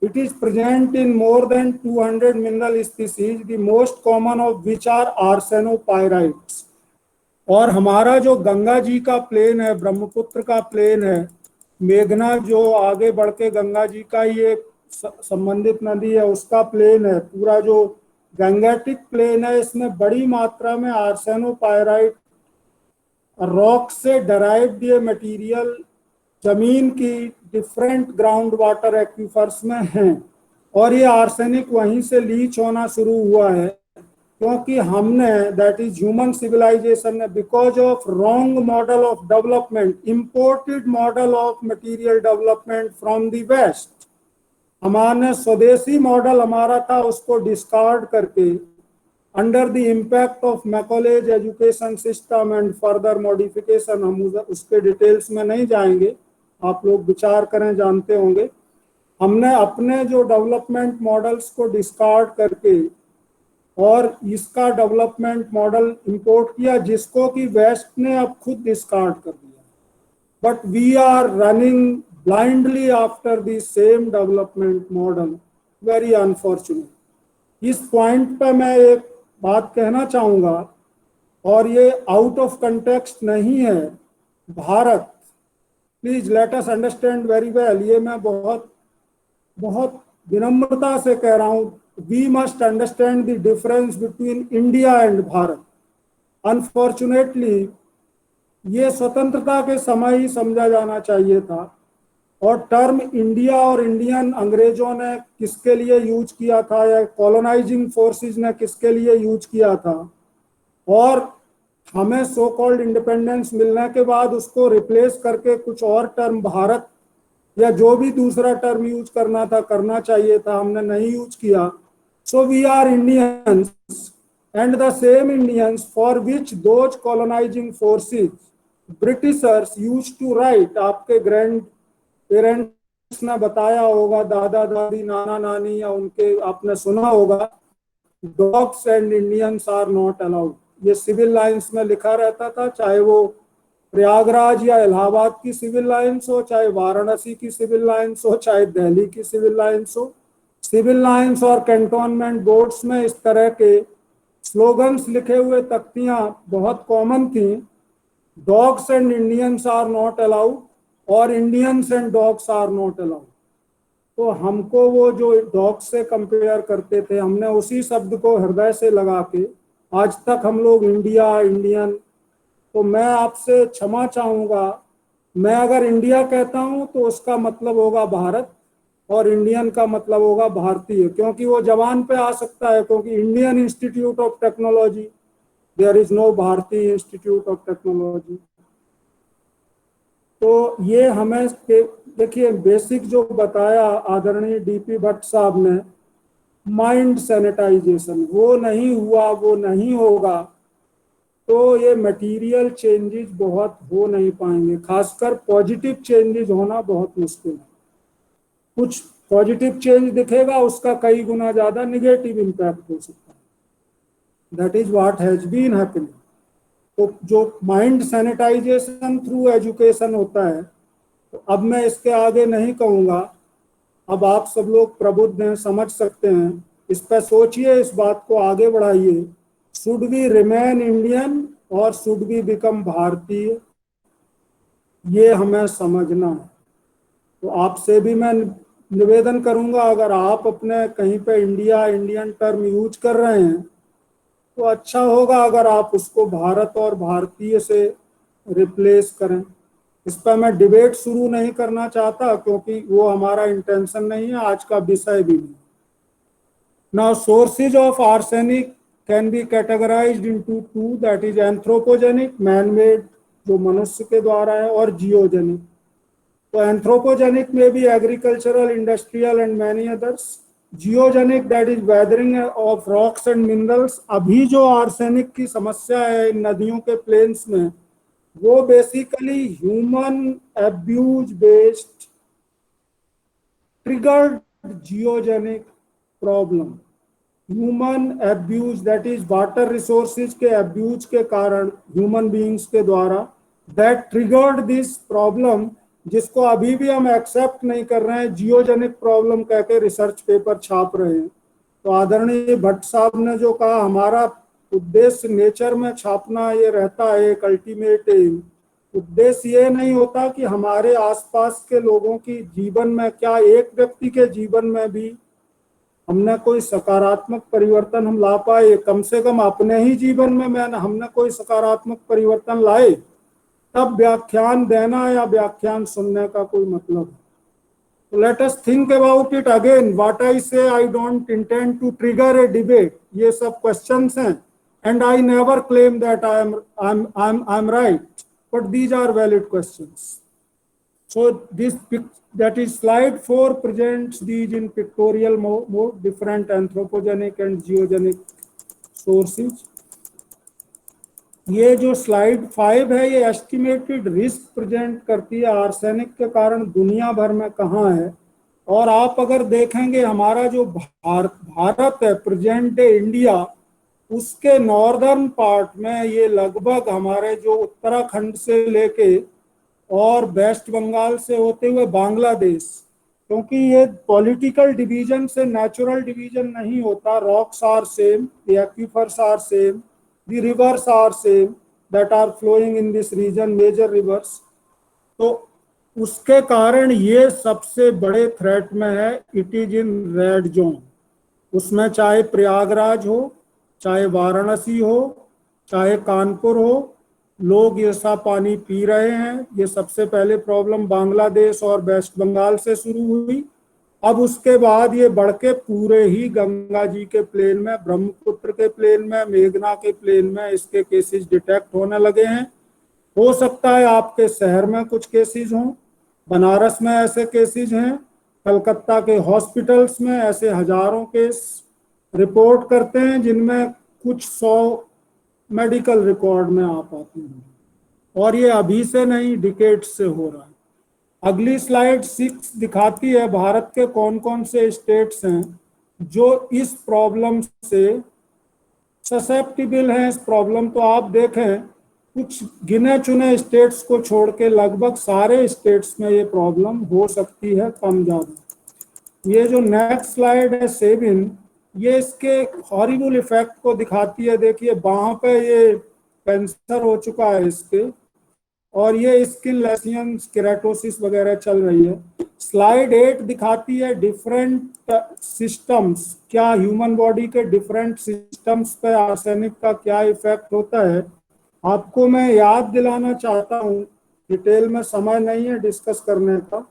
It is present in more than 200 mineral species, the most common of which are arsenopyrites. और हमारा जो गंगा जी का plane है, ब्रह्मपुत्र का plane है, मेघना जो आगे बढ़ के गंगा जी का ही एक संबंधित नदी है, उसका प्लेन है, पूरा जो गंगेटिक प्लेन है, इसमें बड़ी मात्रा में आर्सेनोपायराइट रॉक से डराइव्ड ये मटेरियल जमीन की डिफरेंट ग्राउंड वाटर एक्वीफर्स में हैं। और ये आर्सेनिक वहीं से लीच होना शुरू हुआ है, क्योंकि हमने, दैट इज ह्यूमन सिविलाइजेशन ने, because of wrong model of development, imported model of material development from the west, हमारे स्वदेशी मॉडल हमारा था, उसको डिस्कार्ड करके under the impact of Macaulay's education system and further modification, हम उसके डिटेल्स में नहीं जाएंगे, आप लोग विचार करें, जानते होंगे। हमने अपने जो डेवलपमेंट मॉडल्स को डिस्कार्ड करके और इसका डेवलपमेंट मॉडल इंपोर्ट किया, जिसको कि वेस्ट ने अब खुद डिस्कार्ड कर दिया। But we are running blindly after the same development model, very unfortunate. इस पॉइंट पे मैं एक बात कहना चाहूँगा, और ये आउट ऑफ कंटेक्स्ट नहीं है। Bharat, please let us understand very well, ये मैं बहुत बहुत विनम्रता से कह रहा हूँ, we must understand the difference between India and Bharat. Unfortunately ये स्वतंत्रता के समय ही समझा जाना चाहिए था, और टर्म इंडिया और इंडियन अंग्रेजों ने किसके लिए यूज किया था, या कॉलोनाइजिंग फोर्सेस ने किसके लिए यूज किया था, और हमें सो कॉल्ड इंडिपेंडेंस मिलने के बाद उसको रिप्लेस करके कुछ और टर्म भारत या जो भी दूसरा टर्म यूज करना था करना चाहिए था, हमने नहीं यूज किया। So we are Indians and the same Indians for which those colonising forces Britishers use to write. आपके ग्रैंड पेरेंट्स ने बताया होगा, दादा दादी नाना नानी, या उनके आपने सुना होगा, dogs and Indians are not allowed. ये सिविल लाइंस में लिखा रहता था, चाहे वो प्रयागराज या इलाहाबाद की सिविल लाइंस हो, चाहे वाराणसी की सिविल लाइंस हो, चाहे दिल्ली की सिविल लाइंस हो। सिविल लाइंस और कैंटोनमेंट बोर्ड्स में इस तरह के स्लोगन्स लिखे हुए तख्तियां बहुत कॉमन थी, dogs and Indians are not allowed और Indians and dogs are not allowed. तो हमको वो जो डॉग्स से कंपेयर करते थे, हमने उसी शब्द को हृदय से लगा के आज तक हम लोग इंडिया, इंडियन। तो मैं आपसे क्षमा चाहूँगा, मैं अगर इंडिया कहता हूँ तो उसका मतलब होगा भारत, और इंडियन का मतलब होगा भारतीय, क्योंकि वो जबान पे आ सकता है, क्योंकि Indian institute of technology, there is no Bharatiya institute of technology. तो ये हमें देखिए बेसिक जो बताया आदरणीय डीपी भट्ट साहब ने, माइंड सैनिटाइजेशन, वो नहीं हुआ, वो नहीं होगा, तो ये मटेरियल चेंजेस बहुत हो नहीं पाएंगे, खासकर पॉजिटिव चेंजेस होना बहुत मुश्किल है। कुछ पॉजिटिव चेंज दिखेगा, उसका कई गुना ज्यादा निगेटिव इम्पैक्ट हो सकता है। That is what has been happening. तो जो माइंड सैनिटाइजेशन थ्रू एजुकेशन होता है, तो अब मैं इसके आगे नहीं कहूँगा, अब आप सब लोग प्रबुद्ध हैं, समझ सकते हैं, इस पर सोचिए, इस बात को आगे बढ़ाइए। शुड वी रिमेन इंडियन और शुड वी बिकम भारतीय, ये हमें समझना है। तो आपसे भी मैं निवेदन करूंगा, अगर आप अपने कहीं पे इंडिया, इंडियन टर्म यूज कर रहे हैं, तो अच्छा होगा अगर आप उसको भारत और भारतीय से रिप्लेस करें। इस पर मैं डिबेट शुरू नहीं करना चाहता, क्योंकि वो हमारा इंटेंशन नहीं है, आज का विषय भी नहीं। Now sources of arsenic can be categorised into two, that is anthropogenic, man made, जो मनुष्य के द्वारा है, और जियोजेनिक। तो एंथ्रोपोजेनिक में भी agricultural, industrial and many others. Geogenic that is weathering of rocks and minerals. अभी जो आर्सेनिक की समस्या है इन नदियों के प्लेन्स में, वो basically human abuse based triggered geogenic problem. Human abuse that is water resources के एब्यूज के कारण ह्यूमन बीइंग्स के द्वारा, दैट ट्रिगर्ड दिस प्रॉब्लम, जिसको अभी भी हम एक्सेप्ट नहीं कर रहे हैं, जियोजेनिक प्रॉब्लम कह के रिसर्च पेपर छाप रहे हैं। तो आदरणीय भट्ट साहब ने जो कहा, हमारा उद्देश्य नेचर में छापना ये रहता है, एक अल्टीमेट एम। उद्देश्य ये नहीं होता कि हमारे आसपास के लोगों की जीवन में, क्या एक व्यक्ति के जीवन में भी हमने कोई सकारात्मक परिवर्तन हम ला पाए, कम से कम अपने ही जीवन में हमने कोई सकारात्मक परिवर्तन लाए, तब व्याख्यान देना या व्याख्यान सुनने का कोई मतलब है। Let us think about it again. What I say, I don't intend to trigger a debate, ये सब क्वेश्चंस हैं, and I never claim that I am right, but these are valid questions. So that is slide 4 presents these in pictorial mode, different anthropogenic and geogenic sources. ये जो slide 5 है ये estimated risk present करती है arsenic के कारण दुनिया भर में कहाँ है। और आप अगर देखेंगे हमारा जो भारत है प्रेजेंट डे इंडिया, उसके नॉर्दर्न पार्ट में ये लगभग हमारे जो उत्तराखंड से लेके और वेस्ट बंगाल से होते हुए बांग्लादेश, क्योंकि ये पॉलिटिकल डिवीजन से नेचुरल डिवीजन नहीं होता, rocks are same, the aquifers are same, the rivers are same that are flowing in this region, major rivers. तो उसके कारण ये सबसे बड़े थ्रेट में है, it is in red zone. उसमें चाहे प्रयागराज हो, चाहे वाराणसी हो, चाहे कानपुर हो, लोग ये सब पानी पी रहे हैं। ये सबसे पहले प्रॉब्लम बांग्लादेश और वेस्ट बंगाल से शुरू हुई, अब उसके बाद ये बढ़ के पूरे ही गंगा जी के प्लेन में, ब्रह्मपुत्र के प्लेन में, मेघना के प्लेन में इसके केसेस डिटेक्ट होने लगे हैं। हो सकता है आपके शहर में कुछ केसेस हों, बनारस में ऐसे केसेस हैं, कलकत्ता के हॉस्पिटल्स में ऐसे हजारों केस रिपोर्ट करते हैं, जिनमें कुछ 100 मेडिकल रिकॉर्ड में आप आते हैं। और ये अभी से नहीं, डिकेड्स से हो रहा है। अगली स्लाइड 6 दिखाती है भारत के कौन कौन से स्टेट्स हैं जो इस प्रॉब्लम से ससेप्टिबल हैं। इस प्रॉब्लम तो आप देखें, कुछ गिने चुने स्टेट्स को छोड़ के लगभग सारे स्टेट्स में ये प्रॉब्लम हो सकती है, कम ज़्यादा। ये जो नेक्स्ट स्लाइड है 7, ये इसके हॉरिबल इफेक्ट को दिखाती है। देखिए बाहों पे ये कैंसर हो चुका है इसके, और ये स्किन लेसियन, केराटोसिस वगैरह चल रही है। स्लाइड 8 दिखाती है डिफरेंट सिस्टम्स, क्या ह्यूमन बॉडी के डिफरेंट सिस्टम्स पे आर्सेनिक का क्या इफेक्ट होता है। आपको मैं याद दिलाना चाहता हूँ, डिटेल में समय नहीं है डिस्कस करने का,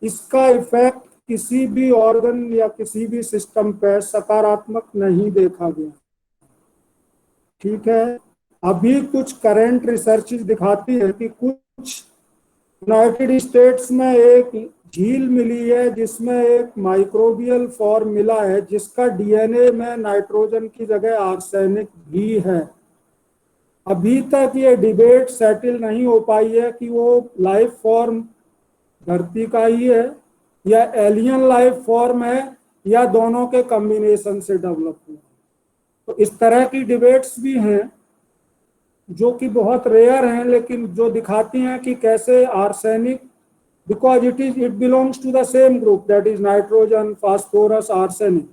इसका इफेक्ट किसी भी ऑर्गन या किसी भी सिस्टम पे सकारात्मक नहीं देखा गया। ठीक है, अभी कुछ करंट रिसर्च दिखाती है कि कुछ यूनाइटेड स्टेट्स में एक झील मिली है जिसमें एक माइक्रोबियल फॉर्म मिला है जिसका डीएनए में नाइट्रोजन की जगह आर्सेनिक भी है। अभी तक ये डिबेट सेटल नहीं हो पाई है कि वो लाइफ फॉर्म धरती का ही है या एलियन लाइफ फॉर्म है या दोनों के कॉम्बिनेशन से डेवलप हुआ। तो इस तरह की डिबेट्स भी हैं जो कि बहुत रेयर हैं, लेकिन जो दिखाती हैं कि कैसे arsenic, because it belongs to the same group, that is nitrogen, phosphorus, arsenic.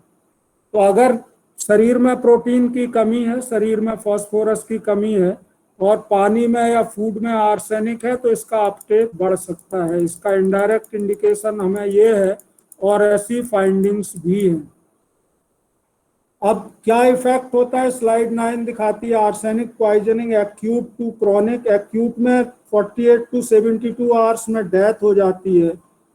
तो अगर शरीर में प्रोटीन की कमी है, शरीर में फास्फोरस की कमी है और पानी में या फूड में आर्सेनिक है, तो इसका अपटेक बढ़ सकता है। इसका इनडायरेक्ट इंडिकेशन हमें ये है, और ऐसी फाइंडिंग्स भी हैं। अब क्या इफेक्ट होता है, स्लाइड 9 दिखाती है arsenic poisoning acute to chronic. Acute में 48 to 72 आवर्स में डेथ हो जाती है,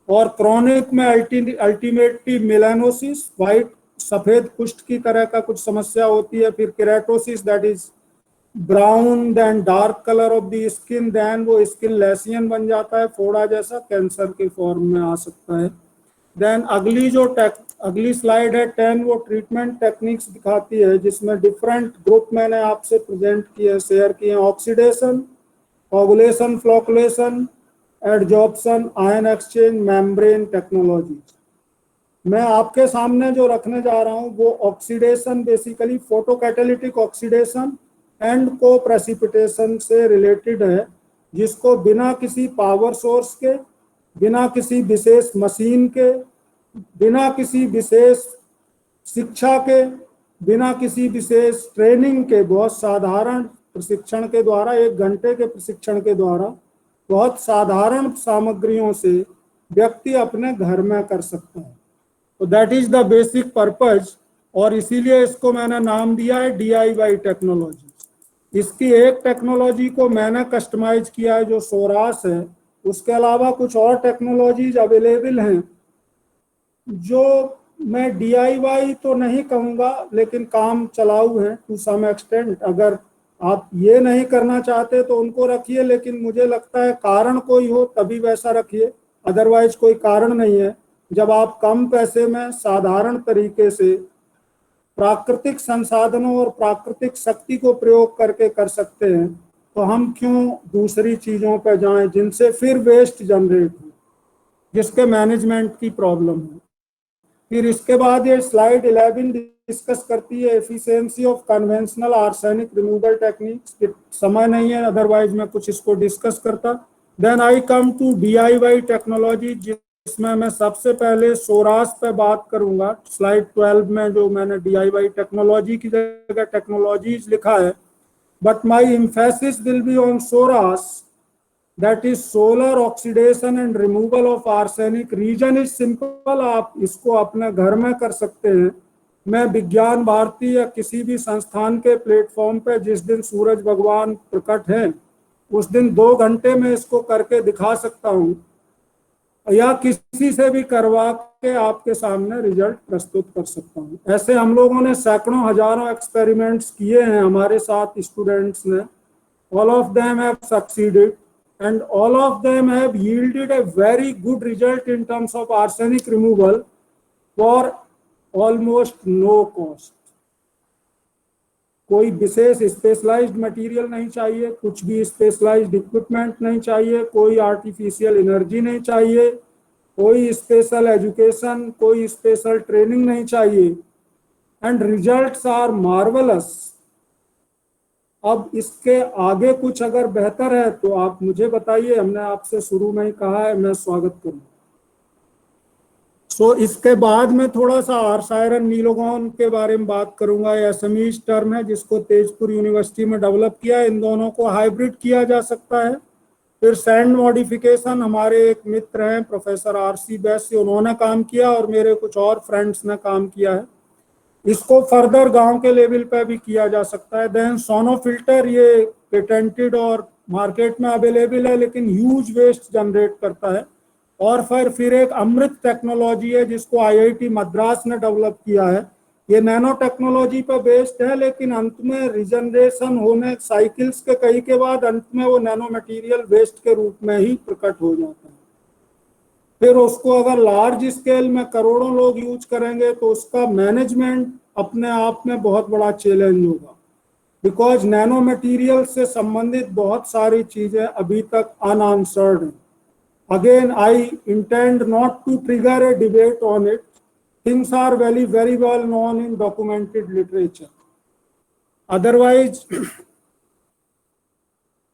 और क्रॉनिक में अल्टीमेटली मेलानोसिस, वाइट सफेद कुष्ठ की तरह का कुछ समस्या होती है, फिर keratosis that is brown, then dark colour of the skin, then वो स्किन लेसियन बन जाता है, फोड़ा जैसा, कैंसर के फॉर्म में आ सकता है। देन अगली स्लाइड है 10, वो ट्रीटमेंट टेक्निक्स दिखाती है जिसमें डिफरेंट ग्रुप मैंने आपसे प्रेजेंट किए, शेयर किए। Oxidation, coagulation, flocculation, adsorption, ion exchange, membrane technology. मैं आपके सामने जो रखने जा रहा हूँ वो ऑक्सीडेशन, बेसिकली फोटोकैटालिटिक ऑक्सीडेशन एंड को प्रेसिपिटेशन से रिलेटेड है, जिसको बिना किसी पावर सोर्स के, बिना किसी विशेष मशीन के, बिना किसी विशेष शिक्षा के, बिना किसी विशेष ट्रेनिंग के, बहुत साधारण प्रशिक्षण के द्वारा, 1 घंटे के प्रशिक्षण के द्वारा, बहुत साधारण सामग्रियों से व्यक्ति अपने घर में कर सकता है। तो that is the basic purpose, और इसीलिए इसको मैंने नाम दिया है DIY टेक्नोलॉजी। इसकी एक टेक्नोलॉजी को मैंने कस्टमाइज किया है जो सोरास है, उसके अलावा कुछ और टेक्नोलॉजीज अवेलेबल हैं जो मैं DIY तो नहीं कहूँगा, लेकिन काम चलाऊ है टू सम एक्सटेंट। अगर आप ये नहीं करना चाहते तो उनको रखिए, लेकिन मुझे लगता है कारण कोई हो तभी वैसा रखिए, अदरवाइज कोई कारण नहीं है। जब आप कम पैसे में साधारण तरीके से प्राकृतिक संसाधनों और प्राकृतिक शक्ति को प्रयोग करके कर सकते हैं, तो हम क्यों दूसरी चीजों पर जाएं जिनसे फिर वेस्ट जनरेट हो, जिसके मैनेजमेंट की प्रॉब्लम है। फिर इसके बाद ये स्लाइड 11 डिस्कस करती है efficiency of conventional arsenic removal techniques. समय नहीं है, अदरवाइज मैं कुछ इसको डिस्कस करता। Then I come to DIY technology, जिसमें मैं सबसे पहले सोरास पे बात करूंगा। स्लाइड 12 में जो मैंने DIY टेक्नोलॉजी की जगह टेक्नोलॉजीज लिखा है, but my emphasis will be on SORAS, that is solar oxidation and removal of arsenic। Reason is simple, आप इसको अपने घर में कर सकते हैं। मैं विज्ञान भारती या किसी भी संस्थान के प्लेटफॉर्म पे जिस दिन सूरज भगवान प्रकट हैं उस दिन 2 घंटे में इसको करके दिखा सकता हूँ, या किसी से भी करवा के आपके सामने रिजल्ट प्रस्तुत कर सकता हूँ। ऐसे हम लोगों ने सैकड़ों हजारों एक्सपेरिमेंट्स किए हैं हमारे साथ स्टूडेंट्स ने। All of them have succeeded and all of them have yielded a very good result in terms of arsenic removal for almost no cost। कोई विशेष स्पेशलाइज्ड मटेरियल नहीं चाहिए, कुछ भी स्पेशलाइज्ड इक्विपमेंट नहीं चाहिए, कोई आर्टिफिशियल एनर्जी नहीं चाहिए, कोई स्पेशल एजुकेशन, कोई स्पेशल ट्रेनिंग नहीं चाहिए, एंड रिजल्ट्स आर मार्वलस। अब इसके आगे कुछ अगर बेहतर है तो आप मुझे बताइए, हमने आपसे शुरू में ही कहा है, मैं स्वागत करूँ। सो इसके बाद में थोड़ा सा आर्सायरन नीलोगोन के बारे में बात करूंगा। एसएमईज टर्म है जिसको तेजपुर यूनिवर्सिटी में डेवलप किया है। इन दोनों को हाइब्रिड किया जा सकता है। फिर सैंड मॉडिफिकेशन, हमारे एक मित्र हैं प्रोफेसर RC बैस्य, उन्होंने काम किया और मेरे कुछ और फ्रेंड्स ने काम किया है। इसको फर्दर गांव के लेवल पे भी किया जा सकता है। देन सोनो फिल्टर, ये पेटेंटेड और मार्केट में अवेलेबल है, लेकिन ह्यूज वेस्ट जनरेट करता है। और फिर एक अमृत टेक्नोलॉजी है जिसको IIT मद्रास ने डेवलप किया है। ये नैनो टेक्नोलॉजी पर बेस्ड है, लेकिन अंत में रिजनरेशन होने साइकिल्स के कई के बाद अंत में वो नैनो मटेरियल वेस्ट के रूप में ही प्रकट हो जाता है। फिर उसको अगर लार्ज स्केल में करोड़ों लोग यूज करेंगे तो उसका मैनेजमेंट अपने आप में बहुत बड़ा चैलेंज होगा, बिकॉज नैनो मटेरियल से संबंधित बहुत सारी चीजें अभी तक अनआंसर्ड हैं। Again I intend not to trigger a debate on it, things are very well known in documented literature। Otherwise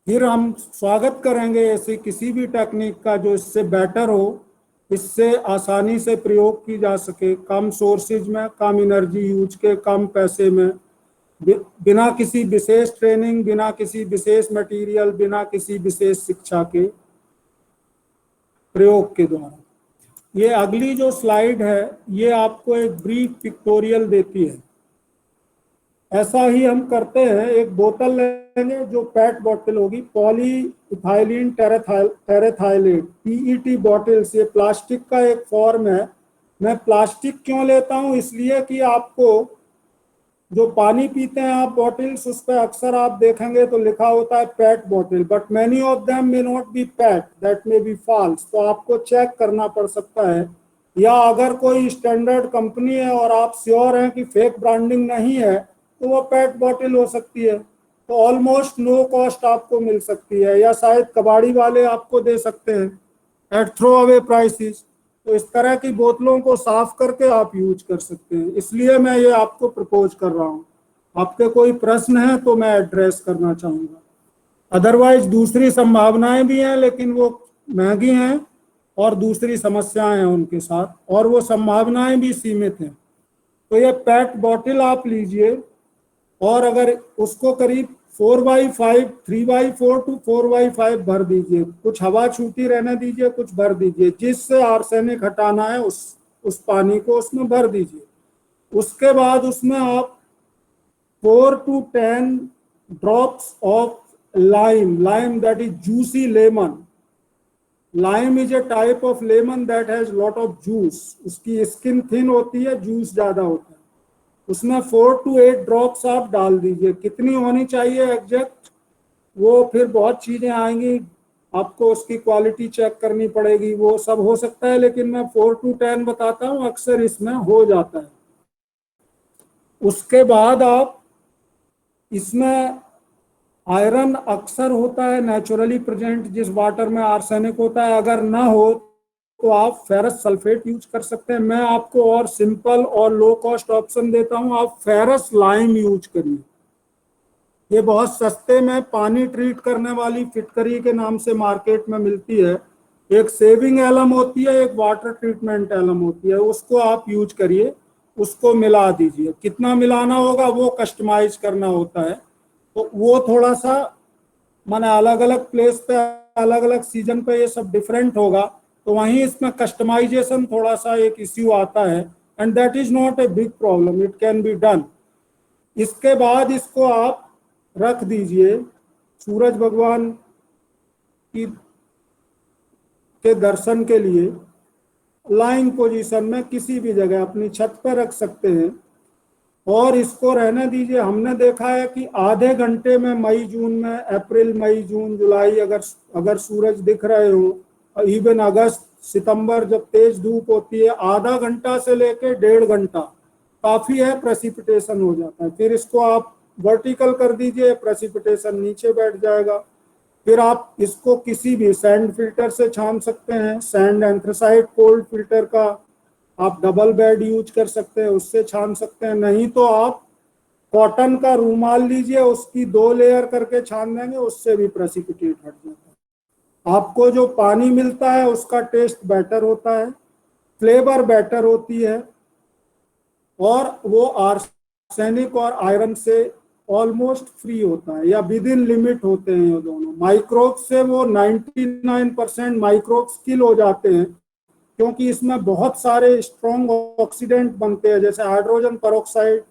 फिर हम स्वागत करेंगे ऐसी किसी भी टेक्निक का जो इससे बेटर हो, इससे आसानी से प्रयोग की जा सके, कम सोर्सेज में, कम एनर्जी यूज के, कम पैसे में, बिना किसी विशेष ट्रेनिंग, बिना किसी विशेष मटेरियल, बिना किसी विशेष शिक्षा के प्रयोग के द्वारा। ये अगली जो स्लाइड है ये आपको एक ब्रीफ पिक्टोरियल देती है। ऐसा ही हम करते हैं, एक बोतल लेंगे जो पैट बॉटल होगी, पॉलीइथाइलिन टेरेथाइलेट, PET बॉटल्स, ये प्लास्टिक का एक फॉर्म है। मैं प्लास्टिक क्यों लेता हूँ, इसलिए कि आपको जो पानी पीते हैं आप बॉटल्स, उस पर अक्सर आप देखेंगे तो लिखा होता है PET bottle, but many of them may not be PET, that may be false. तो आपको चेक करना पड़ सकता है, या अगर कोई स्टैंडर्ड कंपनी है और आप श्योर हैं कि फेक ब्रांडिंग नहीं है तो वो पैट बॉटल हो सकती है, तो ऑलमोस्ट नो कॉस्ट आपको मिल सकती है, या शायद कबाड़ी वाले आपको दे सकते हैं एट थ्रो अवे प्राइसेस। तो इस तरह की बोतलों को साफ करके आप यूज कर सकते हैं, इसलिए मैं ये आपको प्रपोज कर रहा हूँ। आपके कोई प्रश्न है तो मैं एड्रेस करना चाहूँगा। अदरवाइज दूसरी संभावनाएं भी हैं, लेकिन वो महंगी हैं और दूसरी समस्याएं हैं उनके साथ, और वो संभावनाएं भी सीमित हैं। तो ये पैट बॉटल आप लीजिए और अगर उसको करीब 4x5, 3x4 to 4x5 भर दीजिए, कुछ हवा छूटी रहने दीजिए, कुछ भर दीजिए, जिससे आर्सेनिक हटाना है उस पानी को उसमें भर दीजिए। उसके बाद उसमें आप 4 to 10 drops of lime that is juicy lemon. Lime is a type of lemon that has lot of juice, उसकी स्किन थिन होती है, जूस ज्यादा होता है। उसमें 4 to 8 ड्रॉप्स आप डाल दीजिए। कितनी होनी चाहिए एग्जैक्ट, वो फिर बहुत चीजें आएंगी, आपको उसकी क्वालिटी चेक करनी पड़ेगी, वो सब हो सकता है, लेकिन मैं 4 to 10 बताता हूँ, अक्सर इसमें हो जाता है। उसके बाद आप इसमें आयरन अक्सर होता है नेचुरली प्रेजेंट जिस वाटर में आर्सेनिक होता है, अगर ना हो तो आप फेरस सल्फेट यूज कर सकते हैं। मैं आपको और सिंपल और लो कॉस्ट ऑप्शन देता हूं, आप फेरस लाइम यूज करिए। ये बहुत सस्ते में पानी ट्रीट करने वाली फिटकरी के नाम से मार्केट में मिलती है। एक सेविंग एलम होती है, एक वाटर ट्रीटमेंट एलम होती है, उसको आप यूज करिए, उसको मिला दीजिए। कितना मिलाना होगा वो कस्टमाइज करना होता है, तो वो थोड़ा सा माने अलग अलग प्लेस पे अलग अलग सीजन पे ये सब डिफरेंट होगा, तो वहीं इसमें कस्टमाइजेशन थोड़ा सा एक इश्यू आता है, and that is not a big problem, it can be done. इसके बाद इसको आप रख दीजिए सूरज भगवान की के दर्शन के लिए लाइंग पोजीशन में किसी भी जगह अपनी छत पर रख सकते हैं, और इसको रहने दीजिए। हमने देखा है कि आधे घंटे में मई जून में, अप्रैल मई जून जुलाई अगर सूरज दिख रहे हो, इवन अगस्त सितंबर जब तेज धूप होती है, आधा घंटा से लेके 1.5 घंटा काफी है, प्रेसिपिटेशन हो जाता है। फिर इसको आप वर्टिकल कर दीजिए, प्रेसिपिटेशन नीचे बैठ जाएगा। फिर आप इसको किसी भी सैंड फिल्टर से छान सकते हैं, सैंड एंथ्रासाइट कोल्ड फिल्टर का आप डबल बेड यूज कर सकते हैं, उससे छान सकते हैं। नहीं तो आप कॉटन का रूमाल लीजिए, उसकी 2 लेयर करके छान देंगे, उससे भी प्रेसिपिटेट हट जाता है। आपको जो पानी मिलता है उसका टेस्ट बेटर होता है, फ्लेवर बेटर होती है, और वो आर्सेनिक और आयरन से ऑलमोस्ट फ्री होता है, या विद इन लिमिट होते हैं ये दोनों। माइक्रोब से वो 99% माइक्रोब्स किल हो जाते हैं, क्योंकि इसमें बहुत सारे स्ट्रॉन्ग ऑक्सीडेंट बनते हैं, जैसे hydrogen peroxide,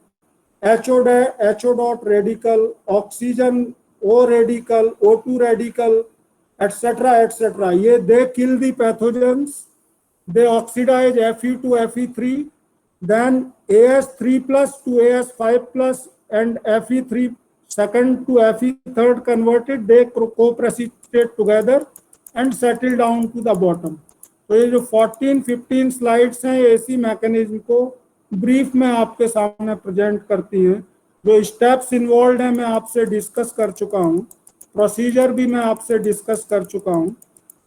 HO dot radical, oxygen O radical, O2 radical, etcetera etcetera. ये they kill the pathogens, they oxidize Fe to Fe3, then As3+ to As5+, and Fe3 second to Fe3 converted, they co-precipitate together and settle down to the bottom। तो ये जो 14-15 slides हैं, इसी mechanism को brief में आपके सामने present करती हैं। जो स्टेप्स इन्वॉल्व हैं मैं आपसे डिस्कस कर चुका हूँ, प्रोसीजर भी मैं आपसे डिस्कस कर चुका हूँ।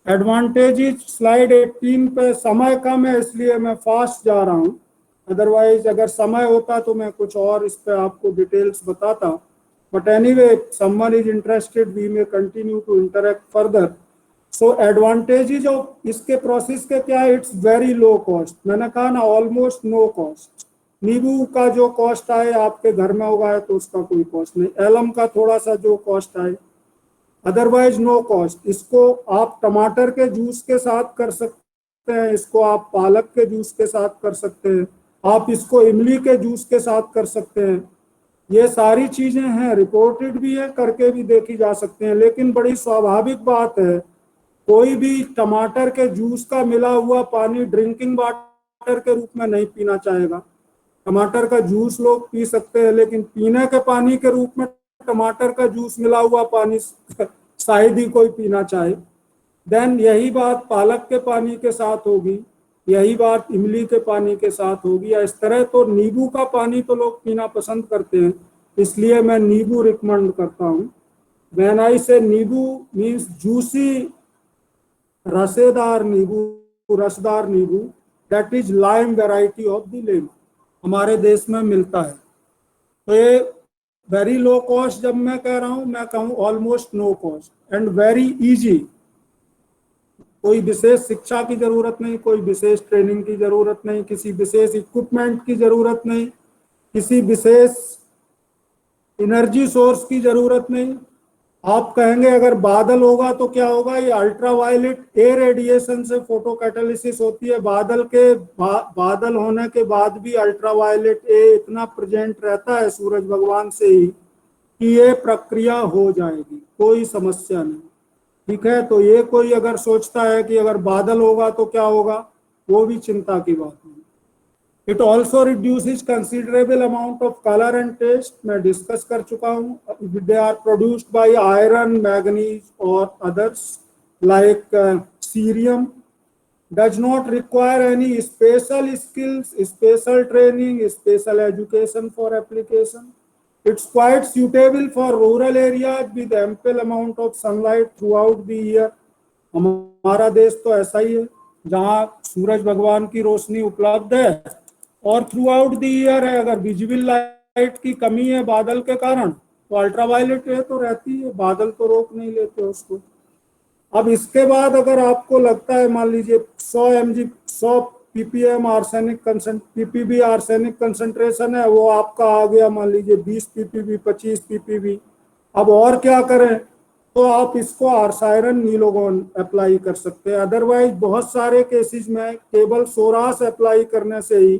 एडवांटेजेस स्लाइड 18 पे, समय कम है इसलिए मैं फास्ट जा रहा हूँ, अदरवाइज अगर समय होता तो मैं कुछ और इस पे आपको डिटेल्स बताता, but anyway someone is interested we may continue to interact further. So advantages of इसके प्रोसेस के क्या है, इट्स वेरी लो कॉस्ट, मैंने कहा ना ऑलमोस्ट नो कॉस्ट। नींबू का जो कॉस्ट आए आपके घर में उगाए तो उसका कोई कॉस्ट नहीं, एलम का थोड़ा सा जो कॉस्ट आए, अदरवाइज नो कॉस्ट। इसको आप टमाटर के जूस के साथ कर सकते हैं, इसको आप पालक के जूस के साथ कर सकते हैं, आप इसको इमली के जूस के साथ कर सकते हैं। ये सारी चीजें हैं, रिपोर्टेड भी है, करके भी देखी जा सकते हैं। लेकिन बड़ी स्वाभाविक बात है, कोई भी टमाटर के जूस का मिला हुआ पानी ड्रिंकिंग वाटर के रूप में नहीं पीना चाहेगा। टमाटर का जूस लोग पी सकते हैं, लेकिन पीने के पानी के रूप में टमाटर का जूस मिला हुआ पानी शायद ही कोई पीना चाहे। देन यही बात पालक के पानी के साथ होगी, यही बात इमली के पानी के साथ होगी, या इस तरह। तो नींबू का पानी तो लोग पीना पसंद करते हैं, इसलिए मैं नींबू रिकमेंड करता हूँ। व्हेन आई से नींबू मीन्स जूसी, रसेदार नींबू, रसदार नींबू, that is lime variety of the lemon, हमारे देश में मिलता है। तो ये वेरी लो कॉस्ट जब मैं कह रहा हूँ, मैं कहूँ almost no cost and very easy. कोई विशेष शिक्षा की जरूरत नहीं, कोई विशेष ट्रेनिंग की जरूरत नहीं, किसी विशेष इक्विपमेंट की जरूरत नहीं, किसी विशेष एनर्जी सोर्स की जरूरत नहीं। आप कहेंगे अगर बादल होगा तो क्या होगा, ये अल्ट्रावायलेट ए रेडिएशन से फोटो कैटालिसिस होती है। बादल होने के बाद भी अल्ट्रावायलेट ए इतना प्रेजेंट रहता है सूरज भगवान से ही कि ये प्रक्रिया हो जाएगी, कोई समस्या नहीं। ठीक है, तो ये कोई अगर सोचता है कि अगर बादल होगा तो क्या होगा, वो भी चिंता की बात नहीं। It also reduces considerable amount of colour and taste, मैं डिस्कस कर चुका हूँ। They are produced by iron, manganese और others like cerium, does not require any special skills, special training, special education for application. It's quite suitable for rural areas with ample amount of sunlight throughout the year. हमारा देश तो ऐसा ही है जहाँ सूरज भगवान की रोशनी उपलब्ध है और थ्रू आउट द ईयर है। अगर विजिबल लाइट की कमी है बादल के कारण तो अल्ट्रावायलेट रे तो रहती है, बादल तो रोक नहीं लेते उसको। अब इसके बाद अगर आपको लगता है, मान लीजिए 100 ppm arsenic ppb arsenic concentration है, वो आपका आ गया मान लीजिए 20 ppb 25 ppb, अब और क्या करें, तो आप इसको आर्सायरन नीलोगोन अप्लाई कर सकते हैं। अदरवाइज बहुत सारे केसेस में केवल सोरास अप्लाई करने से ही,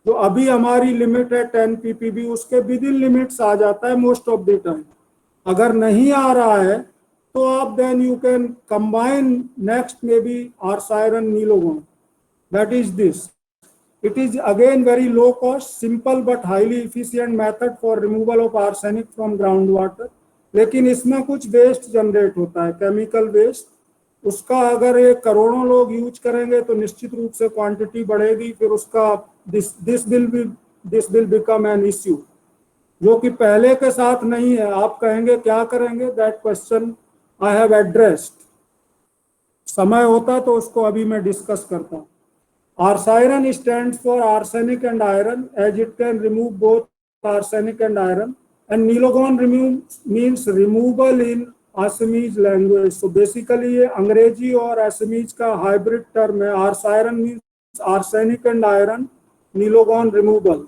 जो अभी हमारी लिमिट है 10 ppb, उसके विद इन लिमिट्स आ जाता है मोस्ट ऑफ द टाइम। अगर नहीं आ रहा है तो आप then you can combine next may be Arsiron Nilogon, that is this. It is again very low cost, simple but highly efficient method for removal of arsenic from ground water. लेकिन इसमें कुछ waste generate होता है, chemical waste, उसका अगर ये करोड़ों लोग यूज करेंगे तो निश्चित रूप से क्वांटिटी बढ़ेगी, फिर उसका this will become an issue, जो कि पहले के साथ नहीं है। आप कहेंगे क्या करेंगे, that question I have addressed. समय होता तो उसको अभी मैं डिस्कस करता हूँ। Arsiron stands for arsenic and iron, as it can remove both arsenic and iron, and Nilogon means removal in Assamese language. So basically ये अंग्रेजी और असमीज का हाइब्रिड टर्म है। Arsiron means arsenic and iron, Nilogon removal.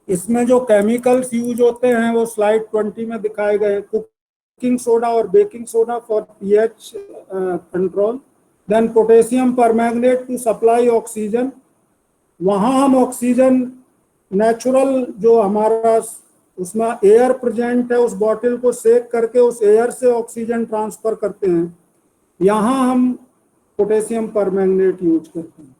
इसमें जो केमिकल्स यूज होते हैं वो स्लाइड 20 में दिखाए गए। कुकिंग सोडा और baking soda for pH control, then potassium permanganate to supply oxygen. वहाँ हम ऑक्सीजन नेचुरल जो हमारा उसमें एयर प्रेजेंट है, उस बॉटल को सेक करके उस एयर से ऑक्सीजन ट्रांसफर करते हैं, यहाँ हम पोटेशियम परमैंगनेट यूज करते हैं।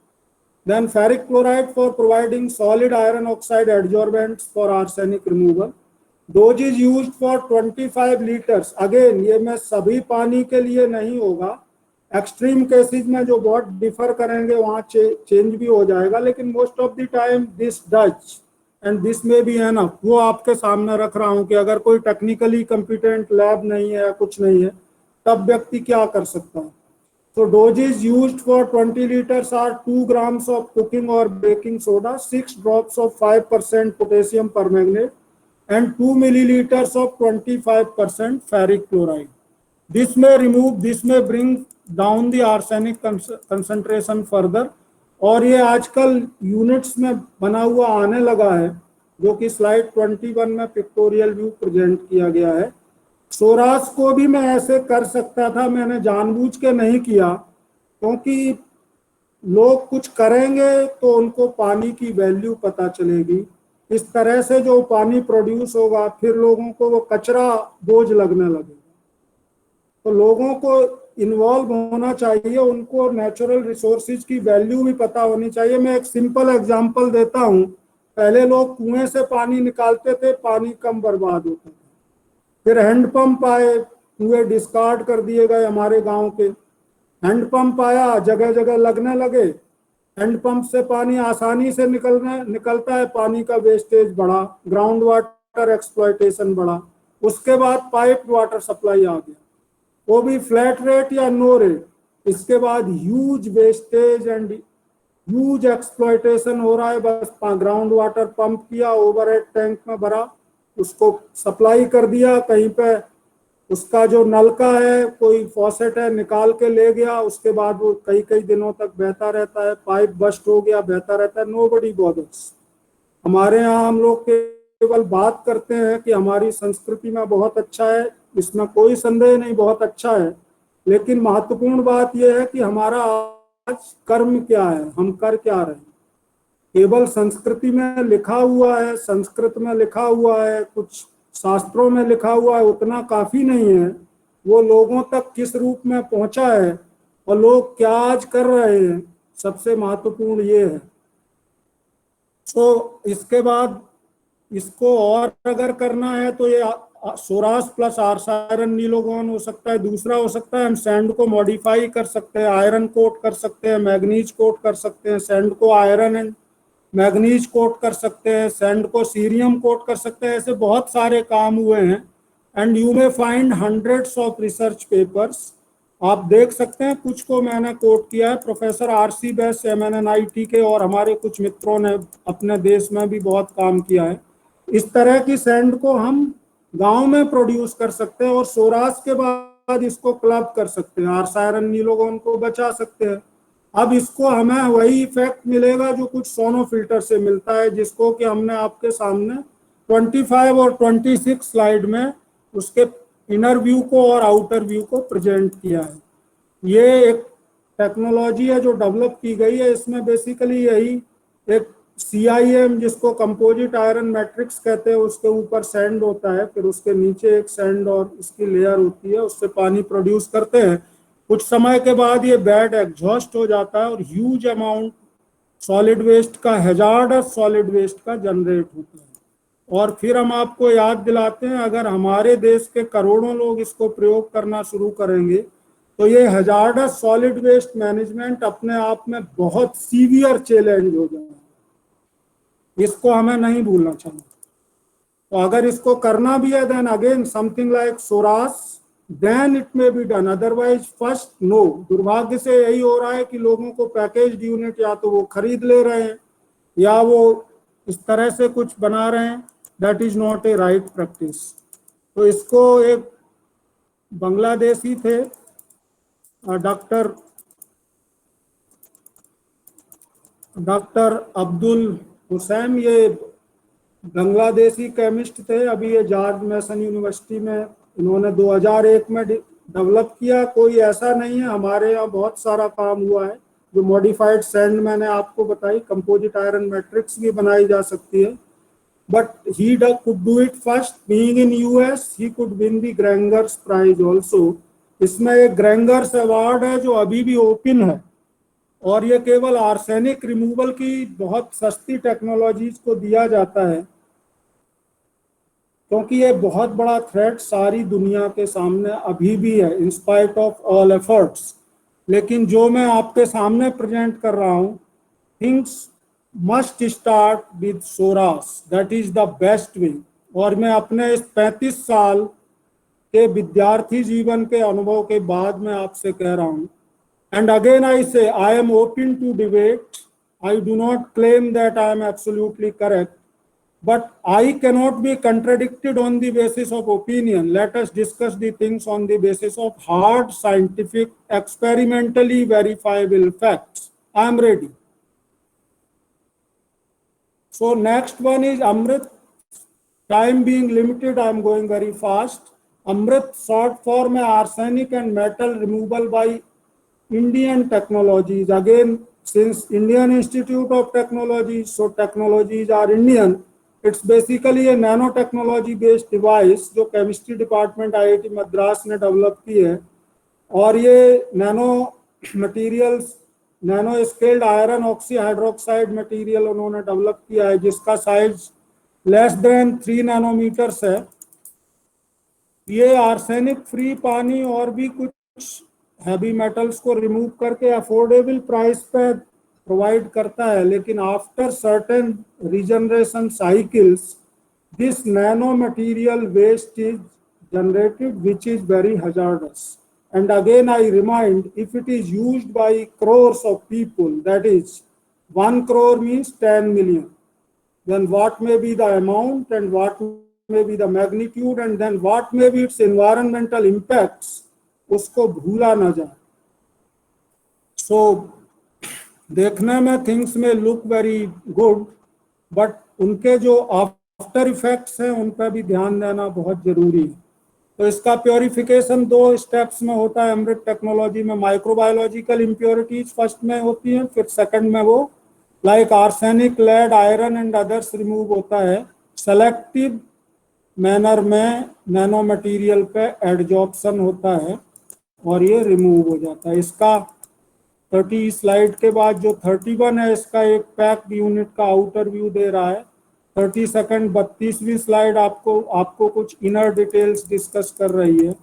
Then ferric chloride for providing solid iron oxide adsorbents for arsenic removal. Dose is used for 25 liters. Again, ये मैं सभी पानी के लिए नहीं होगा, एक्सट्रीम केसेस में जो बहुत डिफर करेंगे वहाँ चेंज भी हो जाएगा, लेकिन most of the time this does and this में भी है ना, वो आपके सामने रख रहा हूँ कि अगर कोई टेक्निकली कंपिटेंट लैब नहीं है या कुछ नहीं है तब व्यक्ति क्या कर सकता है। So doses used for 20 liters are 2 grams of cooking or baking soda, 6 drops of 5% potassium permanganate, and 2 milliliters of 25% ferric chloride. This may bring down the arsenic concentration further. और ये आजकल यूनिट्स में बना हुआ आने लगा है, जो कि स्लाइड 21 में पिक्टोरियल व्यू प्रेजेंट किया गया है। सोरास को भी मैं ऐसे कर सकता था, मैंने जानबूझ के नहीं किया, क्योंकि लोग कुछ करेंगे तो उनको पानी की वैल्यू पता चलेगी। इस तरह से जो पानी प्रोड्यूस होगा फिर लोगों को वो कचरा बोझ लगने लगेगा। तो लोगों को इन्वॉल्व होना चाहिए, उनको नेचुरल रिसोर्सेज की वैल्यू भी पता होनी चाहिए। मैं एक सिंपल एग्जांपल देता हूँ। पहले लोग कुएं से पानी निकालते थे, पानी कम बर्बाद होता था। फिर हैंडपंप आए, कुएं डिस्कार्ड कर दिए गए। हमारे गांव के हैंडपंप आया, जगह जगह लगने लगे। हैंडपंप से पानी आसानी से निकलता है, पानी का वेस्टेज बढ़ा, ग्राउंड वाटर एक्सप्लॉयटेशन बढ़ा। उसके बाद पाइप वाटर सप्लाई आ गया, वो भी फ्लैट रेट या नो रेट। इसके बाद huge wastage and huge exploitation हो रहा है। बस ग्राउंड वाटर पंप किया, ओवरहेड टैंक में भरा, उसको सप्लाई कर दिया। कहीं पे उसका जो नलका है, कोई फॉसेट है, निकाल के ले गया, उसके बाद वो कई कई दिनों तक बहता रहता है। पाइप बस्ट हो गया, बहता रहता है, नोबडी बॉदर्स। हमारे यहाँ हम लोग केवल बात करते हैं कि हमारी संस्कृति में बहुत अच्छा है, इसमें कोई संदेह नहीं, बहुत अच्छा है। लेकिन महत्वपूर्ण बात यह है कि हमारा आज कर्म क्या है, हम कर क्या रहे हैं। केवल संस्कृति में लिखा हुआ है, संस्कृत में लिखा हुआ है, कुछ शास्त्रों में लिखा हुआ है, उतना काफी नहीं है। वो लोगों तक किस रूप में पहुंचा है और लोग क्या आज कर रहे हैं, सबसे महत्वपूर्ण ये है। इसके बाद इसको और अगर करना है तो ये सोरास प्लस आर्स आयरन नीलोगोन हो सकता है। दूसरा हो सकता है हम सैंड को मॉडिफाई कर सकते हैं, आयरन कोट कर सकते हैं, मैग्नीज कोट कर सकते हैं, सैंड को आयरन एंड मैग्नीज कोट कर सकते हैं, सैंड को सीरियम कोट कर सकते हैं। ऐसे बहुत सारे काम हुए हैं and you may find hundreds of research papers. आप देख सकते हैं, कुछ को मैंने कोट किया है, प्रोफेसर आरसी बैस MNNIT के और हमारे कुछ मित्रों ने अपने देश में भी बहुत काम किया है। इस तरह की सैंड को हम गांव में प्रोड्यूस कर सकते हैं और सोरास के बाद इसको क्लब कर सकते हैं, आर्स आयरन नीलोगोन को बचा सकते हैं। अब इसको हमें वही इफेक्ट मिलेगा जो कुछ सोनो फिल्टर से मिलता है, जिसको कि हमने आपके सामने 25 और 26 स्लाइड में उसके इनर व्यू को और आउटर व्यू को प्रेजेंट किया है। ये एक टेक्नोलॉजी है जो डेवलप की गई है। इसमें बेसिकली यही एक CIM जिसको कंपोजिट आयरन मैट्रिक्स कहते हैं, उसके ऊपर सैंड होता है, फिर उसके नीचे एक सैंड और इसकी लेयर होती है, उससे पानी प्रोड्यूस करते हैं। कुछ समय के बाद ये बैड एग्जॉस्ट हो जाता है और ह्यूज अमाउंट सॉलिड वेस्ट का, हैजार्डस सॉलिड वेस्ट का जनरेट होता है। और फिर हम आपको याद दिलाते हैं, अगर हमारे देश के करोड़ों लोग इसको प्रयोग करना शुरू करेंगे तो ये हैजार्डस सॉलिड वेस्ट मैनेजमेंट अपने आप में बहुत सीवियर चैलेंज हो जाएगा। इसको हमें नहीं भूलना चाहिए। तो अगर इसको करना भी है then again something like SORAS, then it may be done, otherwise first no. दुर्भाग्य से यही हो रहा है कि लोगों को पैकेज्ड यूनिट या तो वो खरीद ले रहे हैं या वो इस तरह से कुछ बना रहे हैं, that is not a right practice. तो इसको एक बांग्लादेशी थे डॉक्टर अब्दुल हुसैन, ये बांग्लादेशी केमिस्ट थे। अभी ये जॉर्ज मेसन यूनिवर्सिटी में इन्होंने 2001 में डेवलप किया। कोई ऐसा नहीं है, हमारे यहाँ बहुत सारा काम हुआ है। जो मॉडिफाइड सैंड मैंने आपको बताई, कंपोजिट आयरन मैट्रिक्स भी बनाई जा सकती है, but he could do it first. Being in US, he could win the Granger's Prize also. इसमें एक ग्रेंगर्स अवार्ड है जो अभी भी ओपन है और ये केवल आर्सेनिक रिमूवल की बहुत सस्ती टेक्नोलॉजीज को दिया जाता है, क्योंकि ये बहुत बड़ा थ्रेट सारी दुनिया के सामने अभी भी है in spite of all efforts. लेकिन जो मैं आपके सामने प्रेजेंट कर रहा हूँ, things must start with SORAS, that is the best way. और मैं अपने इस 35 साल के विद्यार्थी जीवन के अनुभव के बाद मैं आपसे कह रहा हूँ, and again I say I am open to debate. I do not claim that I am absolutely correct, but I cannot be contradicted on the basis of opinion. Let us discuss the things on the basis of hard, scientific, experimentally verifiable facts. I am ready. So next one is Amrit. Time being limited, I am going very fast. Amrit short form है arsenic and metal removal by Indian technologies. Again, since Indian Institute of Technology, so technologies are Indian. It's basically a nanotechnology based device जो chemistry department IIT Madras ने develop की है। और ये nano materials, nano scaled iron oxy hydroxide material उन्होंने develop किया है, जिसका साइज लेस देन 3 नैनोमीटर्स है। ये आर्सेनिक फ्री पानी और भी कुछ हैवी मेटल्स को रिमूव करके अफोर्डेबल प्राइस पे प्रोवाइड करता है, लेकिन after certain regeneration cycles this nano material waste is generated which is very hazardous. And again I remind, if it is used by crores of people, that is 1 crore means 10 million, then what may be the amount and what may be the magnitude and then what may be its environmental impacts, उसको भूला ना जाए। सो देखने में things में look very good, but उनके जो after effects हैं उन पर भी ध्यान देना बहुत जरूरी है। तो इसका प्योरिफिकेशन 2 स्टेप्स में होता है। अमृत टेक्नोलॉजी में माइक्रोबायोलॉजिकल इम्प्योरिटीज फर्स्ट में होती हैं, फिर सेकंड में वो like arsenic, lead, iron and others remove होता है। सेलेक्टिव मैनर में नैनो मटेरियल पे एडजॉर्प्शन होता है और ये रिमूव हो जाता है। इसका 30 स्लाइड के बाद जो 31 है इसका एक पैक्ड यूनिट का आउटर व्यू दे रहा है। 30 सेकंड 32वीं स्लाइड आपको कुछ इनर डिटेल्स डिस्कस कर रही है।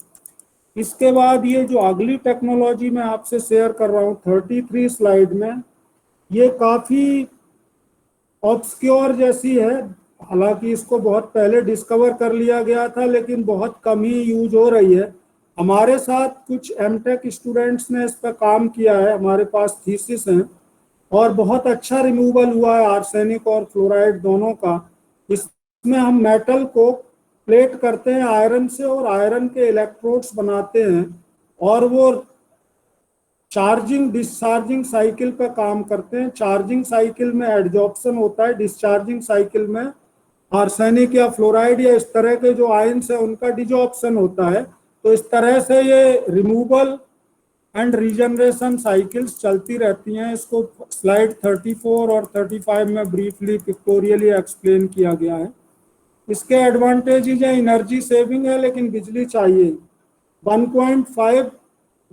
इसके बाद ये जो अगली टेक्नोलॉजी मैं आपसे शेयर कर रहा हूँ 33 स्लाइड में, ये काफ़ी ऑब्सक्योर जैसी है। हालांकि इसको बहुत पहले डिस्कवर कर लिया गया था लेकिन बहुत कम ही यूज हो रही है। हमारे साथ कुछ एमटेक स्टूडेंट्स ने इस पर काम किया है, हमारे पास थीसिस हैं और बहुत अच्छा रिमूवल हुआ है आर्सेनिक और फ्लोराइड दोनों का। इसमें हम मेटल को प्लेट करते हैं आयरन से और आयरन के इलेक्ट्रोड्स बनाते हैं और वो चार्जिंग डिस्चार्जिंग साइकिल पे काम करते हैं। चार्जिंग साइकिल में एडजॉर्प्शन होता है, डिस्चार्जिंग साइकिल में आर्सेनिक या फ्लोराइड या इस तरह के जो आयंस है उनका डिजॉर्प्शन होता है। तो इस तरह से ये रिमूवल एंड रीजनरेशन साइकिल्स चलती रहती हैं। इसको स्लाइड 34 और 35 में ब्रीफली पिक्टोरियली एक्सप्लेन किया गया है। इसके एडवांटेजेस है, एनर्जी सेविंग है लेकिन बिजली चाहिए। 1.5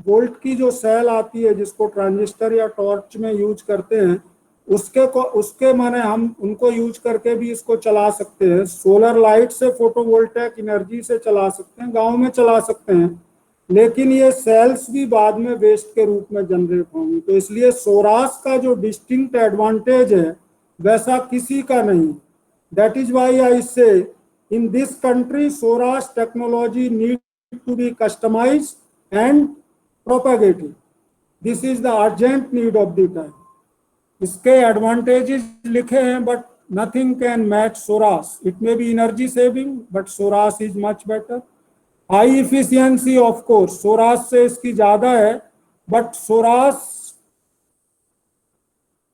वोल्ट की जो सेल आती है जिसको ट्रांजिस्टर या टॉर्च में यूज करते हैं उसके माने हम उनको यूज करके भी इसको चला सकते हैं। सोलर लाइट से फोटोवोल्टेक एनर्जी से चला सकते हैं, गांव में चला सकते हैं, लेकिन ये सेल्स भी बाद में वेस्ट के रूप में जनरेट होंगी। तो इसलिए सोरास का जो डिस्टिंक्ट एडवांटेज है वैसा किसी का नहीं। That is why I say in this country SORAS technology need to be customized and propagated. This is the urgent need of the time. इसके एडवांटेजेस लिखे हैं but nothing can match SORAS. It may be energy saving but SORAS is much better. High efficiency of course SORAS से इसकी ज्यादा है but सोरास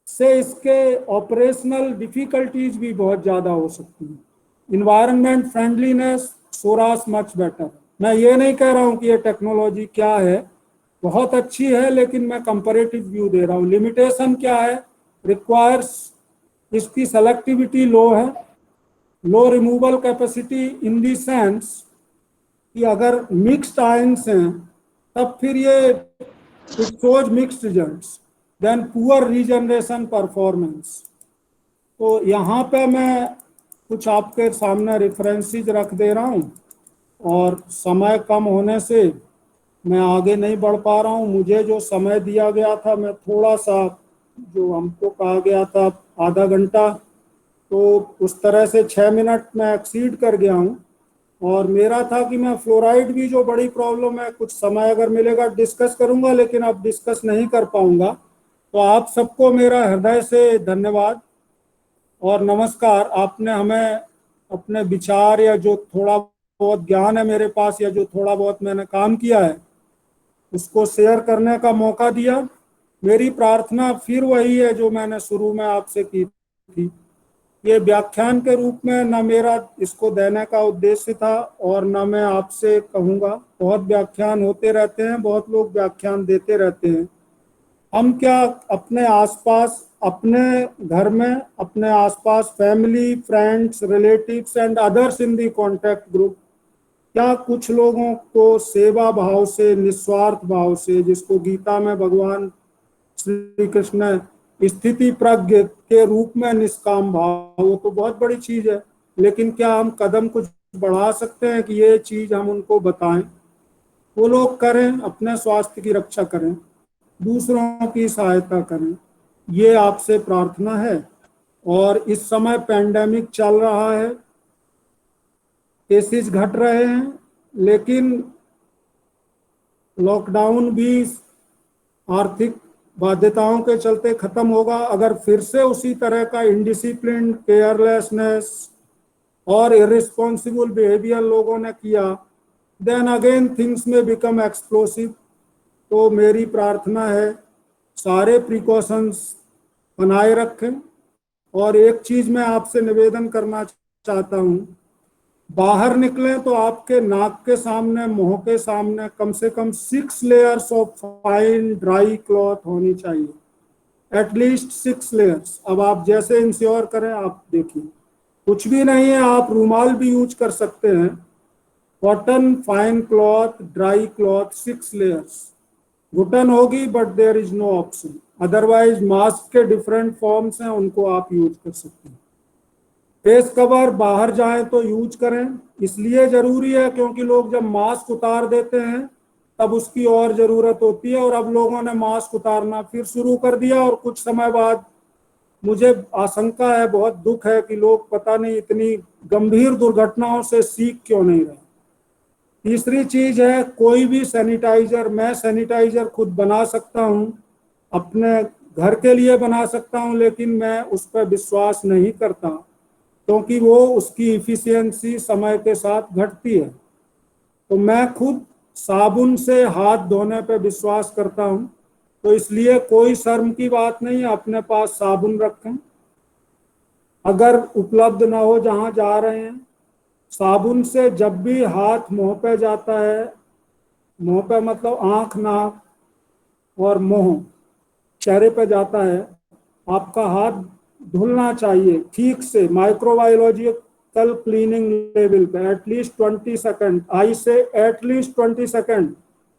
से इसके operational difficulties भी बहुत ज्यादा हो सकती हैं। Environment friendliness SORAS much better. मैं ये नहीं कह रहा हूँ कि ये टेक्नोलॉजी क्या है, बहुत अच्छी है, लेकिन मैं कंपैरेटिव व्यू दे रहा हूँ। लिमिटेशन क्या है, रिक्वायर्स इसकी सेलेक्टिविटी लो है, low removal capacity in the sense कि अगर मिक्स्ड आयंस हैं तब फिर ये it shows mixed results, then poor regeneration performance. तो यहाँ पे मैं कुछ आपके सामने रेफरेंसेस रख दे रहा हूँ और समय कम होने से मैं आगे नहीं बढ़ पा रहा हूँ। मुझे जो समय दिया गया था मैं थोड़ा सा, जो हमको कहा गया था आधा घंटा, तो उस तरह से 6 मिनट में एक्सीड कर गया हूँ। और मेरा था कि मैं फ्लोराइड भी जो बड़ी प्रॉब्लम है कुछ समय अगर मिलेगा डिस्कस करूंगा, लेकिन अब डिस्कस नहीं कर पाऊंगा। तो आप सबको मेरा हृदय से धन्यवाद और नमस्कार। आपने हमें अपने विचार या जो थोड़ा बहुत ज्ञान है मेरे पास या जो थोड़ा बहुत मैंने काम किया है उसको शेयर करने का मौका दिया। मेरी प्रार्थना फिर वही है जो मैंने शुरू में आपसे की थी। ये व्याख्यान के रूप में न मेरा इसको देने का उद्देश्य था और न मैं आपसे कहूँगा। बहुत व्याख्यान होते रहते हैं, बहुत लोग व्याख्यान देते रहते हैं। हम क्या अपने आसपास, अपने घर में, अपने आसपास family, friends, relatives and others in the contact group, क्या कुछ लोगों को सेवा भाव से, निस्वार्थ भाव से, जिसको गीता में भगवान श्री कृष्ण स्थिति प्रज्ञ के रूप में निष्काम भाव, वो तो बहुत बड़ी चीज है, लेकिन क्या हम कदम कुछ बढ़ा सकते हैं कि ये चीज हम उनको बताएं, वो लोग करें, अपने स्वास्थ्य की रक्षा करें, दूसरों की सहायता करें। ये आपसे प्रार्थना है। और इस समय पैंडेमिक चल रहा है, केसेस घट रहे हैं, लेकिन लॉकडाउन भी आर्थिक बाध्यताओं के चलते खत्म होगा। अगर फिर से उसी तरह का इनडिसिप्लिन, केयरलेसनेस और इररिस्पॉन्सिबल बिहेवियर लोगों ने किया, देन अगेन थिंग्स में बिकम एक्सप्लोसिव। तो मेरी प्रार्थना है सारे प्रिकॉशंस बनाए रखें। और एक चीज मैं आपसे निवेदन करना चाहता हूँ, बाहर निकलें तो आपके नाक के सामने, मुंह के सामने कम से कम 6 layers of fine dry cloth होनी चाहिए, एटलीस्ट 6 लेयर्स। अब आप जैसे इंश्योर करें, आप देखिए, कुछ भी नहीं है, आप रूमाल भी यूज कर सकते हैं। Cotton, fine cloth, dry cloth, 6 layers. घुटन होगी but there is no option, otherwise mask के डिफरेंट फॉर्म्स हैं, उनको आप यूज कर सकते हैं। फेस कवर बाहर जाएं तो यूज करें, इसलिए जरूरी है क्योंकि लोग जब मास्क उतार देते हैं तब उसकी और जरूरत होती है, और अब लोगों ने मास्क उतारना फिर शुरू कर दिया, और कुछ समय बाद मुझे आशंका है, बहुत दुख है कि लोग पता नहीं इतनी गंभीर दुर्घटनाओं से सीख क्यों नहीं रहे। तीसरी चीज है, कोई भी सैनिटाइजर, मैं सैनिटाइजर खुद बना सकता हूं, अपने घर के लिए बना सकता हूं, लेकिन मैं उस पर विश्वास नहीं करता क्योंकि वो उसकी इफिशियंसी समय के साथ घटती है। तो मैं खुद साबुन से हाथ धोने पे विश्वास करता हूं, तो इसलिए कोई शर्म की बात नहीं है, अपने पास साबुन रखें। अगर उपलब्ध ना हो जहां जा रहे हैं, साबुन से जब भी हाथ मुंह पे जाता है, मुंह पे मतलब आंख, नाक और मुंह, चेहरे पे जाता है, आपका हाथ धुलना चाहिए ठीक से, माइक्रोबायोलॉजिकल क्लीनिंग लेवल पे, एटलीस्ट 20 सेकंड, आई से at least 20 second.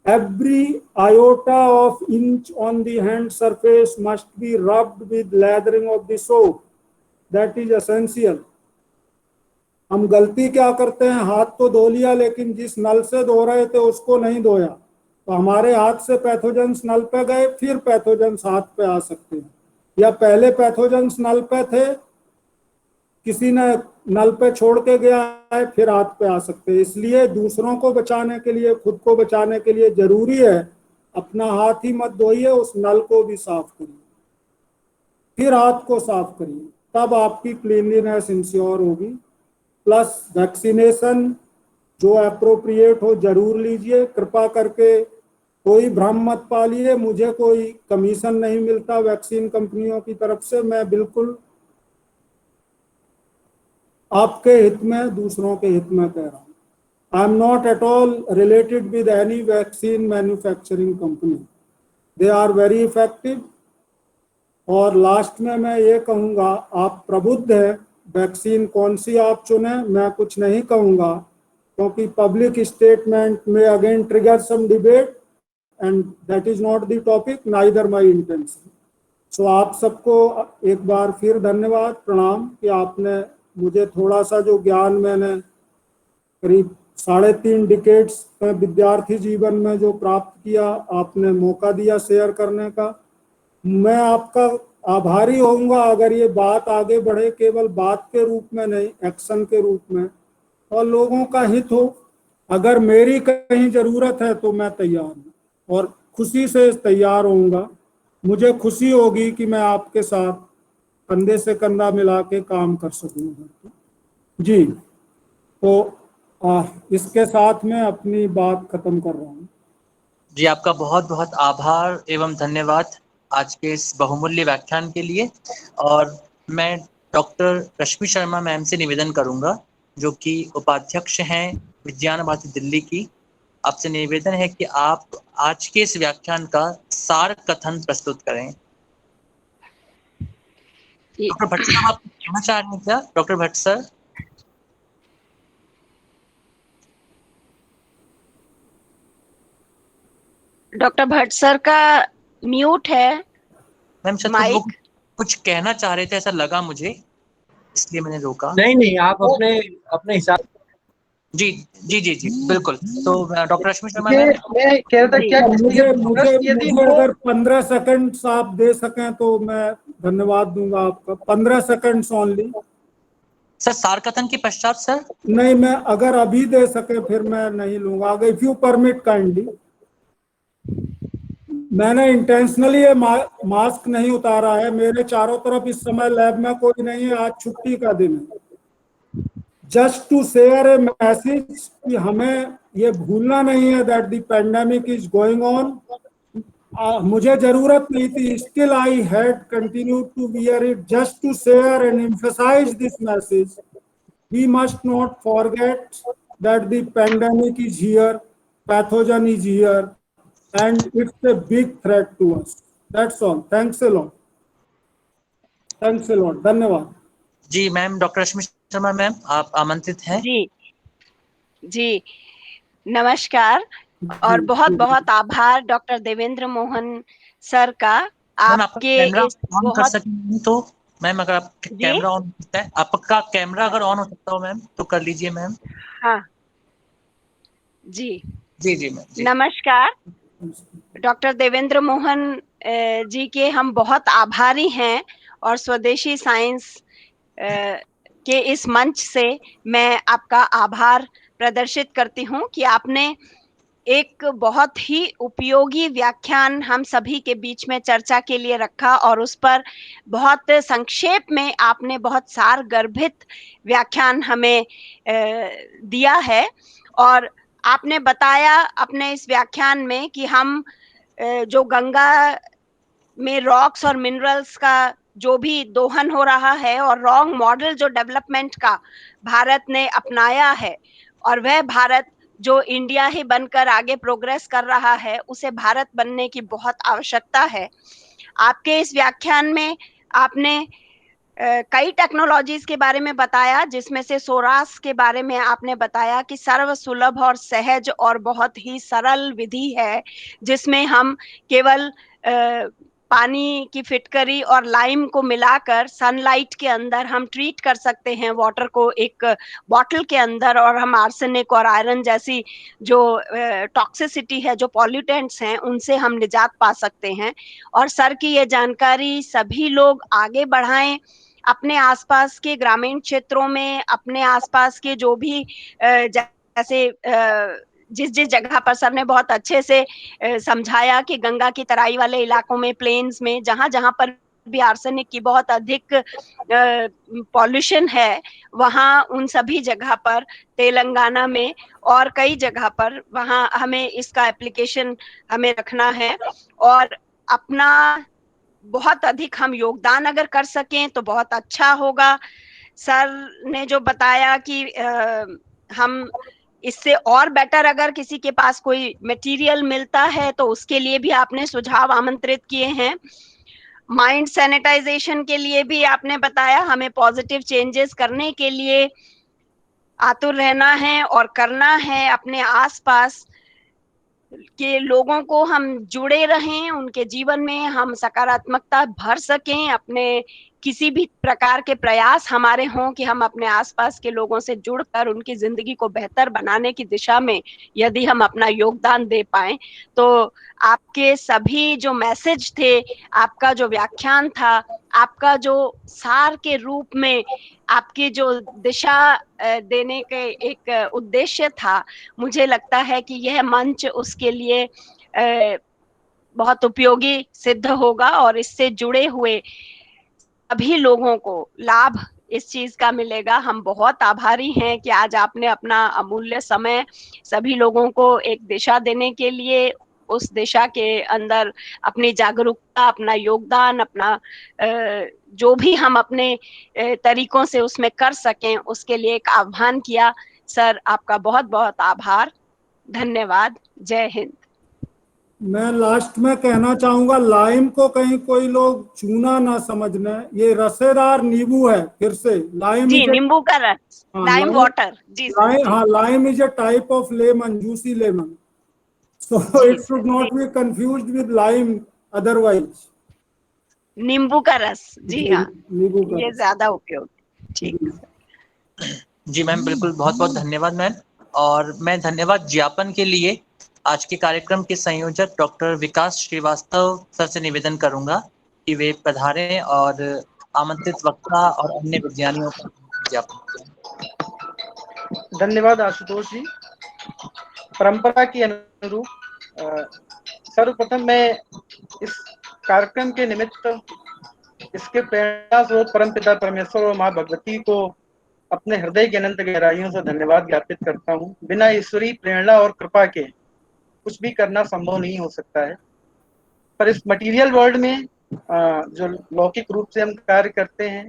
Every iota of inch on the hand surface must be rubbed with lathering of the soap. That is essential. हम गलती क्या करते हैं, हाथ तो धो लिया लेकिन जिस नल से धो रहे थे उसको नहीं धोया, तो हमारे हाथ से पैथोजेंस नल पे गए, फिर पैथोजेंस हाथ पे आ सकते हैं, या पहले पैथोजेंस नल पे थे, किसी ने नल पे छोड़ के गया है, फिर हाथ पे आ सकते हैं। इसलिए दूसरों को बचाने के लिए, खुद को बचाने के लिए जरूरी है अपना हाथ ही मत धोइए, उस नल को भी साफ करिए, फिर हाथ को साफ करिए, तब आपकी क्लीनलीनेस इंश्योर होगी। प्लस वैक्सीनेशन जो एप्रोप्रिएट हो जरूर लीजिए, कृपा करके कोई भ्रम मत पालिए, मुझे कोई कमीशन नहीं मिलता वैक्सीन कंपनियों की तरफ से, मैं बिल्कुल आपके हित में, दूसरों के हित में कह रहा हूँ। I am not at all related with any vaccine manufacturing company, they are very effective. और लास्ट में मैं ये कहूँगा, आप प्रबुद्ध हैं, वैक्सीन कौन सी आप चुने, मैं कुछ नहीं कहूँगा क्योंकि पब्लिक स्टेटमेंट में again trigger some debate and that is not the topic, neither my intention. So आप सबको एक बार फिर धन्यवाद, प्रणाम कि आपने मुझे थोड़ा सा जो ज्ञान मैंने करीब 3.5 डिकेड्स में विद्यार्थी जीवन में जो प्राप्त किया, आपने मौका दिया शेयर करने का। मैं आपका आभारी होऊंगा अगर ये बात आगे बढ़े, केवल बात के रूप में नहीं, एक्शन के रूप में, और लोगों का हित हो। अगर मेरी कहीं जरूरत है तो मैं तैयार हूँ और खुशी से तैयार होऊंगा। मुझे खुशी होगी कि मैं आपके साथ कंधे से कंधा मिला के काम कर सकूंगा। जी, तो इसके साथ मैं अपनी बात खत्म कर रहा हूँ। जी, आपका बहुत बहुत आभार एवं धन्यवाद आज के इस बहुमूल्य व्याख्यान के लिए। और मैं डॉक्टर रश्मि शर्मा मैम से निवेदन करूंगा, जो कि उपाध्यक्ष हैं विज्ञान भारती दिल्ली की। आपसे निवेदन है कि आप आज के इस व्याख्यान का सार कथन प्रस्तुत करें। डॉक्टर भट्ट साहब, आप कहना चाह रहे हैं क्या? Doctor Bhatt sir. Doctor Bhatt sir का म्यूट है मैम शायद वो कुछ कहना चाह रहे थे, ऐसा लगा मुझे, इसलिए मैंने रोका। नहीं, आप अपने हिसाब। जी जी जी जी बिल्कुल। तो डॉक्टर रश्मि शर्मा मैं कह रहा था क्या मुझे अगर 15 सेकंड आप दे सकें तो मैं धन्यवाद दूंगा आपका। 15 सेकंड ओनली सर। सार कथन के पश्चात सर? नहीं, मैं अगर अभी दे सके फिर मैं नहीं लूंगा, अगर इफ यू परमिट काइंडली। मैंने इंटेंशनली ये मास्क नहीं उतारा है, मेरे चारों तरफ इस समय लैब में कोई नहीं है, आज छुट्टी का दिन है। Just to share a message कि हमें ये भूलना नहीं है that the pandemic is going on. मुझे जरूरत नहीं थी, still I had continued to wear it just to share and emphasise this message. We must not forget that the pandemic is here, pathogen is here and it's a big threat to us. That's all. Thanks a lot. Thanks a lot. धन्यवाद। जी ma'am, doctor रश्मि Sharma ma'am, आप आमंत्रित हैं। जी जी, नमस्कार। और बहुत बहुत आभार doctor Devendra Mohan sir का, मैम आपका आपके कैमरा इस ऑन कर बहुत सकें तो मैम, अगर आपका जी कैमरा ऑन होता है, आपका कैमरा अगर ऑन हो सकता हो मैम तो कर लीजिए मैम। हाँ जी जी जी मैम जी। नमस्कार। डॉक्टर देवेंद्र मोहन जी के हम बहुत आभारी हैं, और स्वदेशी साइंस के इस मंच से मैं आपका आभार प्रदर्शित करती हूँ कि आपने एक बहुत ही उपयोगी व्याख्यान हम सभी के बीच में चर्चा के लिए रखा, और उस पर बहुत संक्षेप में आपने बहुत सारगर्भित व्याख्यान हमें दिया है। और आपने बताया अपने इस व्याख्यान में कि हम जो गंगा में रॉक्स और मिनरल्स का जो भी दोहन हो रहा है, और रॉन्ग मॉडल जो डेवलपमेंट का भारत ने अपनाया है, और वह भारत जो इंडिया ही बनकर आगे प्रोग्रेस कर रहा है, उसे भारत बनने की बहुत आवश्यकता है। आपके इस व्याख्यान में आपने कई टेक्नोलॉजीज के बारे में बताया, जिसमें से सोरास के बारे में आपने बताया कि सर्व सुलभ और सहज और बहुत ही सरल विधि है, जिसमें हम केवल पानी की फिटकरी और लाइम को मिलाकर सनलाइट के अंदर हम ट्रीट कर सकते हैं वाटर को एक बॉटल के अंदर, और हम आर्सेनिक और आयरन जैसी जो टॉक्सिसिटी है, जो पॉल्यूटेंट्स हैं, उनसे हम निजात पा सकते हैं। और सर की ये जानकारी सभी लोग आगे बढ़ाएं, अपने आसपास के ग्रामीण क्षेत्रों में, अपने आसपास के जो भी जैसे जिस जिस जगह पर सर ने बहुत अच्छे से समझाया कि गंगा की तराई वाले इलाकों में, प्लेन्स में, जहां जहां पर भी आर्सेनिक की बहुत अधिक पॉल्यूशन है, वहां उन सभी जगह पर, तेलंगाना में और कई जगह पर, वहां हमें इसका एप्लीकेशन हमें रखना है। और अपना बहुत अधिक हम योगदान अगर कर सकें तो बहुत अच्छा होगा। सर ने जो बताया कि हम इससे और बेटर अगर किसी के पास कोई मटेरियल मिलता है तो उसके लिए भी आपने सुझाव आमंत्रित किए हैं। माइंड सैनिटाइजेशन के लिए भी आपने बताया, हमें पॉजिटिव चेंजेस करने के लिए आतुर रहना है और करना है। अपने आसपास के लोगों को हम जुड़े रहें, उनके जीवन में हम सकारात्मकता भर सकें, अपने किसी भी प्रकार के प्रयास हमारे हों कि हम अपने आसपास के लोगों से जुड़कर उनकी जिंदगी को बेहतर बनाने की दिशा में यदि हम अपना योगदान दे पाएं, तो आपके सभी जो मैसेज थे, आपका जो व्याख्यान था, आपका जो सार के रूप में आपकी जो दिशा देने के एक उद्देश्य था, मुझे लगता है कि यह मंच उसके लिए बहुत उपयोगी सिद्ध होगा, और इससे जुड़े हुए सभी लोगों को लाभ इस चीज का मिलेगा। हम बहुत आभारी हैं कि आज आपने अपना अमूल्य समय सभी लोगों को एक दिशा देने के लिए, उस दिशा के अंदर अपनी जागरूकता, अपना योगदान, अपना जो भी हम अपने तरीकों से उसमें कर सकें, उसके लिए एक आह्वान किया। सर, आपका बहुत बहुत आभार, धन्यवाद, जय हिंद। मैं लास्ट में कहना चाहूंगा, लाइम को कहीं कोई लोग चूना ना समझना, ये रसेदार नींबू है। फिर से, लाइम जी, इज नींबू का रस, हाँ लाइम लाइम, वाटर। जी सर, जी हाँ lime is a type of lemon, juicy lemon, so जी it sir, should not be confused with lime otherwise. नींबू का रस, जी जी, हाँ, नींबू का ये रस। ज्यादा उपयोगी। ठीक। जी जी मैम, बिल्कुल, बहुत बहुत धन्यवाद मैम। और मैं धन्यवाद ज्ञापन के लिए आज के कार्यक्रम के संयोजक डॉक्टर विकास श्रीवास्तव सर से निवेदन करूंगा कि वे पधारें और आमंत्रित वक्ता और अन्य विज्ञानियों का ज्ञापन करें। धन्यवाद आशुतोष जी। परंपरा के अनुरूप सर्वप्रथम मैं इस कार्यक्रम के निमित्त इसके प्रेरणा स्रोत परमपिता परमेश्वर और माँ भगवती को अपने हृदय की अनंत गहराइयों से धन्यवाद ज्ञापित करता हूँ। बिना ईश्वरी प्रेरणा और कृपा के कुछ भी करना संभव नहीं हो सकता है। पर इस मटेरियल वर्ल्ड में जो लौकिक रूप से हम कार्य करते हैं,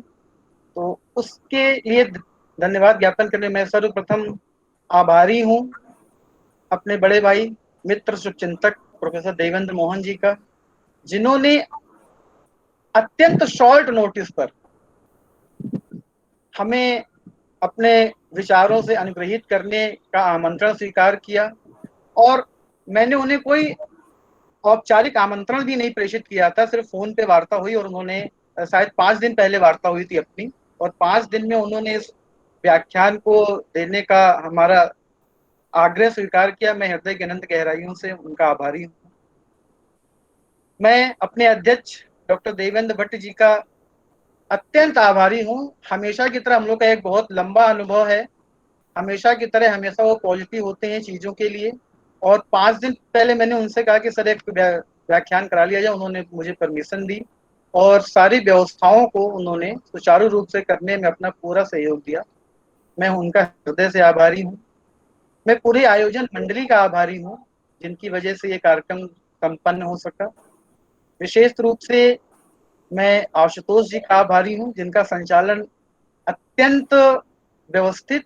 तो उसके लिए धन्यवाद ज्ञापन करने मैं सर्वप्रथम आभारी हूँ अपने बड़े भाई, मित्र, शुभचिंतक प्रोफेसर देवेंद्र मोहन जी का, जिन्होंने अत्यंत शॉर्ट नोटिस पर हमें अपने विचारों से अनुग्रहित करने का आमंत्रण स्वीकार किया, और मैंने उन्हें कोई औपचारिक आमंत्रण भी नहीं प्रेषित किया था, सिर्फ फोन पे वार्ता हुई और उन्होंने शायद 5 दिन पहले वार्ता हुई थी अपनी, और 5 दिन में उन्होंने इस व्याख्यान को देने का हमारा आग्रह स्वीकार किया। मैं हृदय की अनंत गहराइयों से उनका आभारी हूँ। मैं अपने अध्यक्ष डॉक्टर देवेंद्र भट्ट जी का अत्यंत आभारी हूँ। हमेशा की तरह हम लोग का एक बहुत लंबा अनुभव है, हमेशा की तरह हमेशा वो पॉजिटिव होते हैं चीज़ों के लिए। और 5 दिन पहले मैंने उनसे कहा कि सर एक व्याख्यान करा लिया जाए, उन्होंने मुझे परमिशन दी और सारी व्यवस्थाओं को उन्होंने सुचारू रूप से करने में अपना पूरा सहयोग दिया। मैं उनका हृदय से आभारी हूँ। मैं पूरी आयोजन मंडली का आभारी हूँ जिनकी वजह से ये कार्यक्रम संपन्न हो सका। विशेष रूप से मैं आशुतोष जी का आभारी हूँ जिनका संचालन अत्यंत व्यवस्थित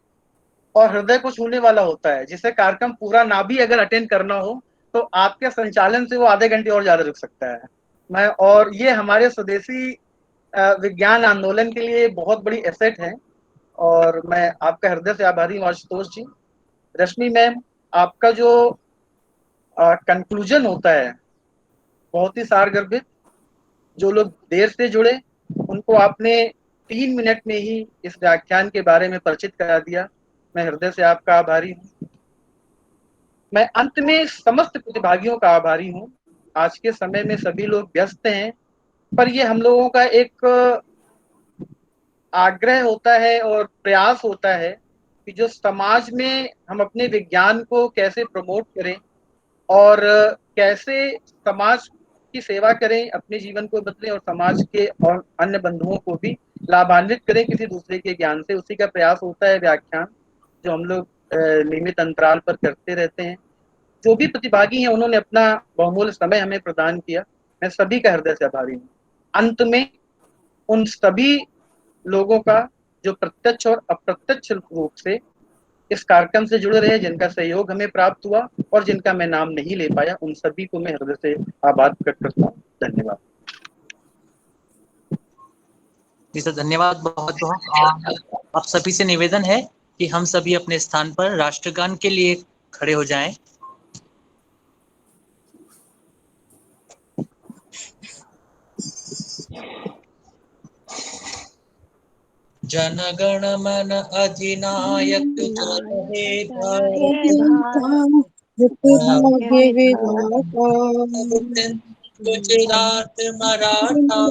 और हृदय को छूने वाला होता है। जिसे कार्यक्रम पूरा ना भी अगर अटेंड करना हो तो आपके संचालन से वो आधे घंटे और ज्यादा रुक सकता है। मैं और ये हमारे स्वदेशी विज्ञान आंदोलन के लिए बहुत बड़ी एसेट है और मैं आपका हृदय से आभारी हूँ आशुतोष जी। रश्मि मैम, आपका जो कंक्लूजन होता है बहुत ही सारगर्भित। जो लोग देर से जुड़े उनको आपने 3 मिनट में ही इस व्याख्यान के बारे में परिचित करा दिया। मैं हृदय से आपका आभारी हूँ। मैं अंत में समस्त प्रतिभागियों का आभारी हूँ। आज के समय में सभी लोग व्यस्त हैं, पर ये हम लोगों का एक आग्रह होता है और प्रयास होता है कि जो समाज में हम अपने विज्ञान को कैसे प्रमोट करें और कैसे समाज की सेवा करें, अपने जीवन को बदलें और समाज के और अन्य बंधुओं को भी लाभान्वित करें किसी दूसरे के ज्ञान से। उसी का प्रयास होता है व्याख्यान जो हम लोग नियमित अंतराल पर करते रहते हैं। जो भी प्रतिभागी हैं उन्होंने अपना बहुमूल्य समय हमें प्रदान किया। मैं सभी का हृदय से आभारी हूँ। अंत में उन सभी लोगों का जो प्रत्यक्ष और अप्रत्यक्ष रूप से इस कार्यक्रम से जुड़े रहे, जिनका सहयोग हमें प्राप्त हुआ और जिनका मैं नाम नहीं ले पाया, उन सभी को मैं हृदय से आभार प्रकट करता हूँ। धन्यवाद जी सर, धन्यवाद बहुत बहुत। आप सभी से निवेदन है कि हम सभी अपने स्थान पर राष्ट्रगान के लिए खड़े हो जाएं। जन गण मन अधिनायक जय हे भाग्य विधाता गुजरात मराठा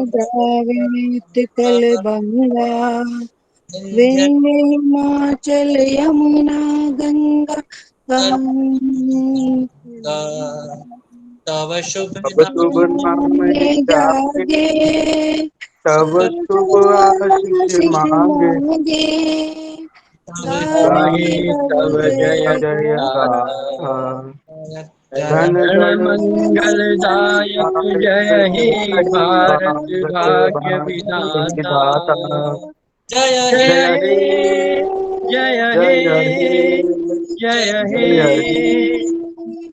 द्राविड कल बंगा विंध्य हिमाचल यमुना गंगा तव शुभ नाम जागे तब शुभ आशीष मांगे गाहे तब जय जय गाथा धन गण मंगलदायक जय हे भारत भाग्य विधाता जय जय हे हे जय हे जय हे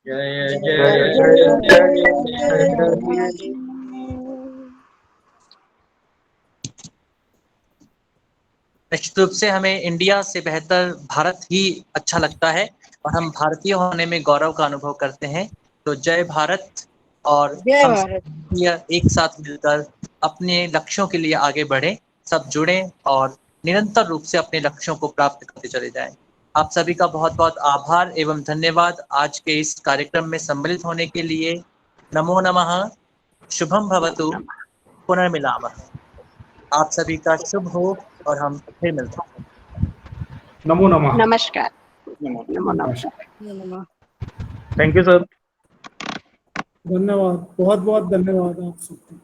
जय जय जय। निश्चित रूप से हमें इंडिया से बेहतर भारत ही अच्छा लगता है और हम भारतीय होने में गौरव का अनुभव करते हैं। तो जय भारत। और हम एक साथ मिलकर अपने लक्ष्यों के लिए आगे बढ़े, सब जुड़े और निरंतर रूप से अपने लक्ष्यों को प्राप्त करते चले जाएं। आप सभी का बहुत बहुत आभार एवं धन्यवाद आज के इस कार्यक्रम में सम्मिलित होने के लिए। नमो नमः। शुभम भवतु। पुनर्मिलामः। आप सभी का शुभ हो और हम फिर मिलते हैं। नमो नमः। नमस्कार। नमो नमः। Thank you sir. धन्यवाद, बहुत बहुत धन्यवाद आप सबको।